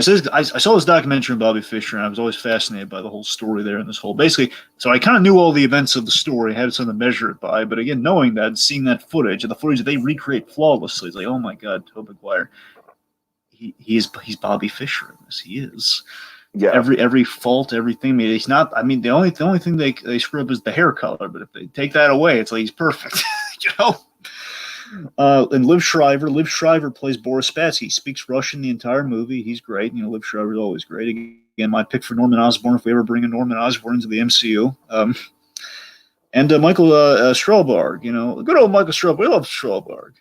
saw this documentary on Bobby Fischer, and I was always fascinated by the whole story there and this whole basically. So I kind of knew all the events of the story, had something to measure it by. But again, knowing that, seeing that footage, and the footage that they recreate flawlessly, it's like, oh my God, Tobey Maguire, he's Bobby Fischer in this. He is. Yeah. Every fault, everything. I mean, he's not. I mean, the only thing they screw up is the hair color. But if they take that away, it's like he's perfect. And Liv Schreiber plays Boris Spassky. He speaks Russian the entire movie. He's great. Liv Schreiber is always great. Again, my pick for Norman Osborn if we ever bring a Norman Osborn into the MCU. And Michael Strelberg. Good old Michael Strelberg. We love Strelberg.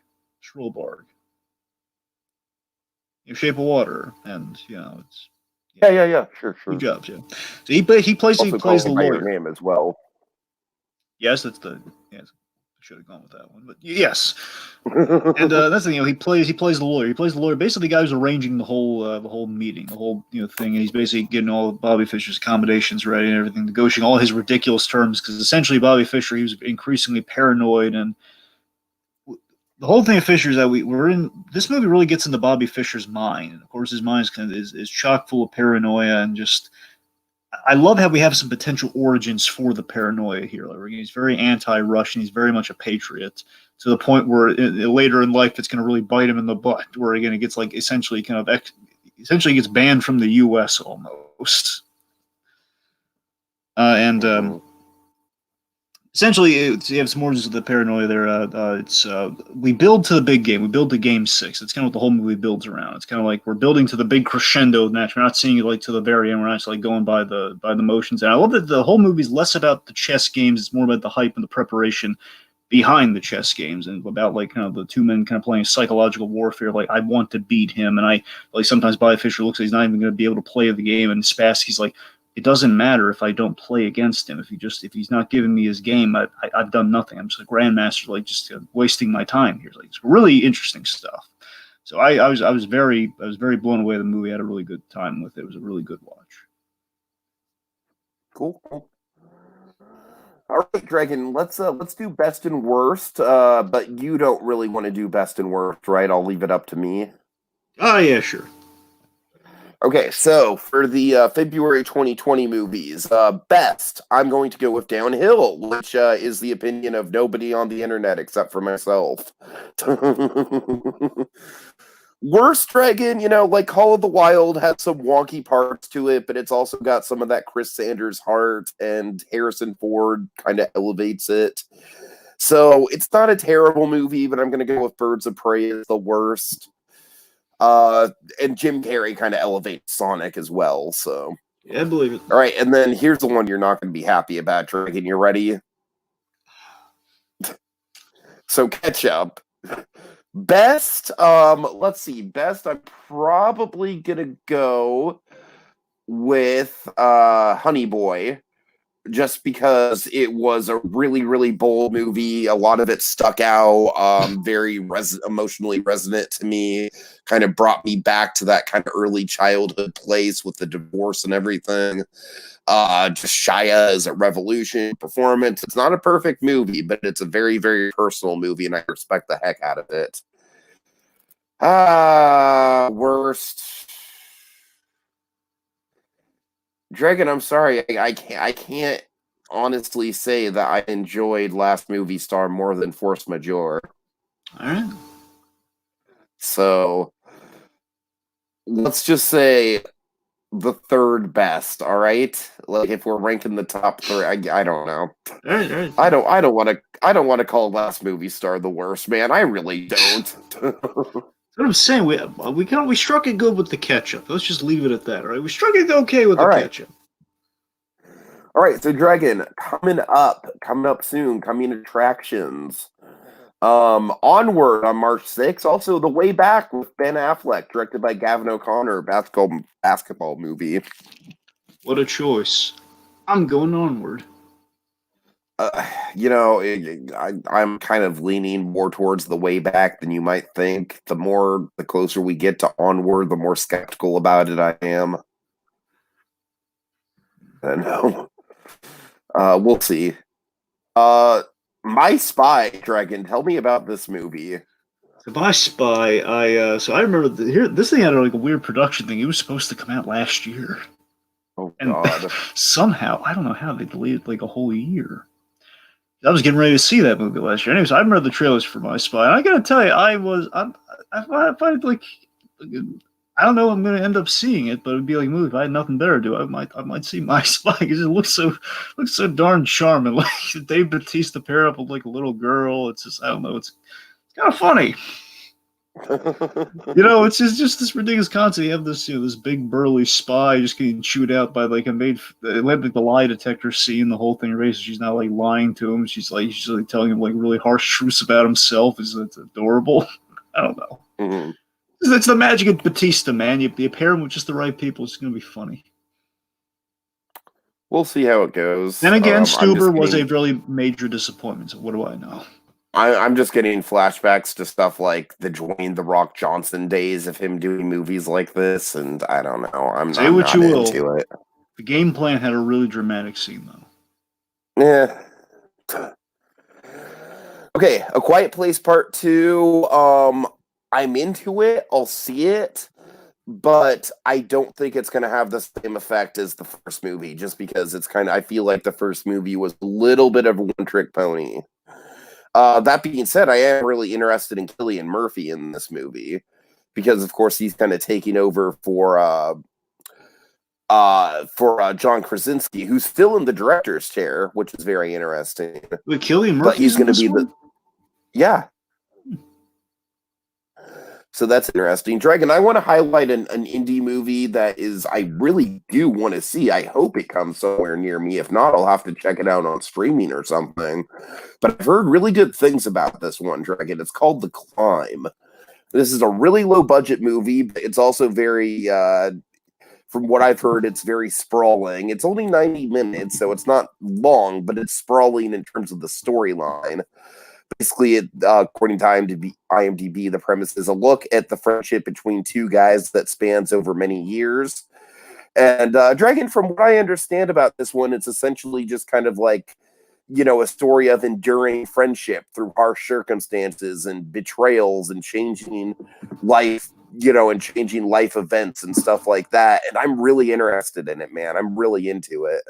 Shape of Water, and it's. Yeah. Sure. Good jobs, yeah. So he plays the lawyer. Name as well. Yes, that's the. Yes. Should have gone with that one, but yes. And that's the thing. He plays the lawyer. He plays the lawyer. Basically, the guy who's arranging the whole meeting, the whole thing. And he's basically getting all of Bobby Fischer's accommodations ready and everything, negotiating all his ridiculous terms. Because essentially, Bobby Fischer, he was increasingly paranoid, and the whole thing of Fischer is that we're in this movie really gets into Bobby Fischer's mind. And of course, his mind is chock full of paranoia and just. I love how we have some potential origins for the paranoia here. Like, he's very anti-Russian. He's very much a patriot to the point where later in life it's going to really bite him in the butt. Where again it gets like essentially gets banned from the U.S. almost. Essentially, it's more just the paranoia there. We build to the big game. We build to Game 6. It's kind of what the whole movie builds around. It's kind of like we're building to the big crescendo match. We're not seeing it like to the very end. We're actually like going by the motions. And I love that the whole movie is less about the chess games. It's more about the hype and the preparation behind the chess games, and about like kind of the two men kind of playing psychological warfare. Like, I want to beat him, and I like sometimes Bobby Fischer looks like he's not even going to be able to play the game, and Spassky's like, it doesn't matter if I don't play against him. If he's not giving me his game, I've done nothing. I'm just a grandmaster, like just wasting my time here. Like, it's really interesting stuff. So I was very blown away with the movie. I had a really good time with it. It was a really good watch. Cool. All right, Dragon. Let's do best and worst. But you don't really want to do best and worst, right? I'll leave it up to me. Oh yeah, sure. Okay, so for the February 2020 movies, best, I'm going to go with Downhill, which is the opinion of nobody on the internet except for myself. Worst, Dragon, like Call of the Wild has some wonky parts to it, but it's also got some of that Chris Sanders heart, and Harrison Ford kind of elevates it. So it's not a terrible movie, but I'm going to go with Birds of Prey as the worst. And Jim Carrey kind of elevates Sonic as well, so. Yeah, I believe it. All right, and then here's the one you're not going to be happy about, Dragon. You ready? So, Ketchup. Best, let's see. Best, I'm probably going to go with Honey Boy, just because it was a really, really bold movie. A lot of it stuck out, very emotionally resonant to me, kind of brought me back to that kind of early childhood place with the divorce and everything. Just Shia is a revolution performance. It's not a perfect movie, but it's a very, very personal movie, and I respect the heck out of it. Worst. Dragon, I'm sorry, I can't honestly say that I enjoyed Last Movie Star more than Force Majeure. All right. So let's just say the third best. All right, like if we're ranking the top three, I don't know. All right. I don't want to call Last Movie Star the worst, man. I really don't. What I'm saying, we struck it good with the ketchup. Let's just leave it at that, all right? We struck it okay with the ketchup. All right, so Dragon, coming up soon, coming attractions. Onward on March 6th. Also, The Way Back with Ben Affleck, directed by Gavin O'Connor, basketball movie. What a choice. I'm going Onward. I'm kind of leaning more towards The Way Back than you might think. The closer we get to Onward, the more skeptical about it I am. I know. We'll see. My Spy, Dragon, tell me about this movie. So My Spy, I remember this thing had like a weird production thing. It was supposed to come out last year. Oh, God. Somehow, I don't know how they delayed it like a whole year. I was getting ready to see that movie last year. Anyways, I remember the trailers for My Spy. And I gotta tell you, I find like, I don't know if I'm gonna end up seeing it, but it'd be like a movie. If I had nothing better to do, I might see My Spy because it looks so darn charming. Like Dave Bautista pair up with like a little girl. It's just, I don't know, it's kind of funny. It's just this ridiculous concept. You have this big burly spy just getting chewed out by like the lie detector scene. The whole thing races. She's not like lying to him. She's like telling him like really harsh truths about himself. It's adorable. I don't know. Mm-hmm. It's the magic of Batista, man. You pair him with just the right people. It's gonna be funny. We'll see how it goes. Then again, Stuber was a really major disappointment. So what do I know? I'm just getting flashbacks to stuff like the Dwayne "The Rock" Johnson days of him doing movies like this, and I don't know. I'm not into it. The game plan had a really dramatic scene, though. Yeah. Okay, A Quiet Place Part 2. I'm into it. I'll see it, but I don't think it's going to have the same effect as the first movie, just because I feel like the first movie was a little bit of a one-trick pony. That being said, I am really interested in Cillian Murphy in this movie because, of course, he's kind of taking over for John Krasinski, who's still in the director's chair, which is very interesting. With Cillian Murphy, but he's going to be yeah. So that's interesting. Dragon, I want to highlight an indie movie that I really do want to see. I hope it comes somewhere near me. If not, I'll have to check it out on streaming or something. But I've heard really good things about this one, Dragon. It's called The Climb. This is a really low-budget movie, but it's also very, from what I've heard, it's very sprawling. It's only 90 minutes, so it's not long, but it's sprawling in terms of the storyline. Basically, according to IMDb, the premise is a look at the friendship between two guys that spans over many years. And Dragon, from what I understand about this one, it's essentially just kind of like, a story of enduring friendship through harsh circumstances and betrayals and changing life, and changing life events and stuff like that. And I'm really interested in it, man. I'm really into it.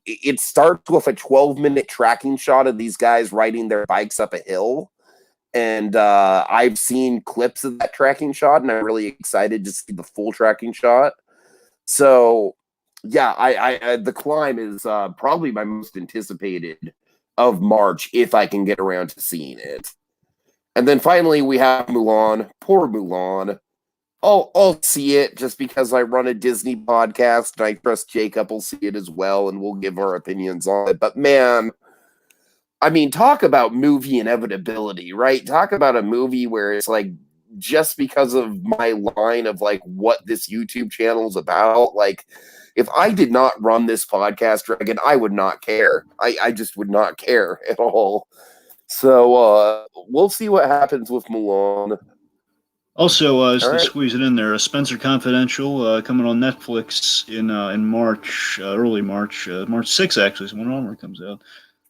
It starts with a 12-minute tracking shot of these guys riding their bikes up a hill. And I've seen clips of that tracking shot, and I'm really excited to see the full tracking shot. So, yeah, I The Climb is probably my most anticipated of March if I can get around to seeing it. And then finally, we have Mulan. Poor Mulan. I'll see it just because I run a Disney podcast and I trust Jacob will see it as well and we'll give our opinions on it. But man, I mean, talk about movie inevitability, right? Talk about a movie where it's like, just because of my line of like what this YouTube channel is about. Like, if I did not run this podcast, Dragon, I would not care. I just would not care at all. So we'll see what happens with Mulan. Also, just All to right. squeeze it in there, Spencer Confidential coming on Netflix in March, early March, March 6th actually is when Armor comes out.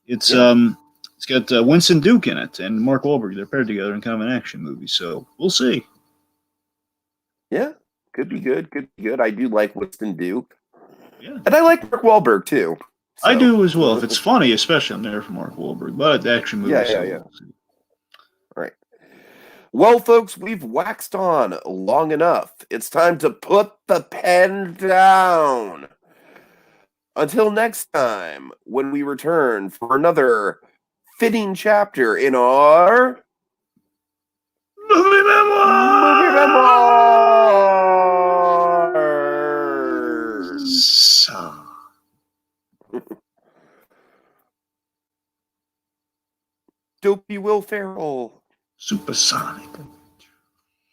It's Yeah. it's got Winston Duke in it and Mark Wahlberg. They're paired together in kind of an action movie, so we'll see. Yeah. Could be good. Could be good. I do like Winston Duke. Yeah, And I like Mark Wahlberg too. I So do as well. If it's funny, especially, I'm there for Mark Wahlberg. But the action movie, yeah. so we'll see. All right. Well, folks, we've waxed on long enough. It's time to put the pen down. Until next time, when we return for another fitting chapter in our Movie movie memoirs. memoirs. Dopey Will Ferrell. Supersonic.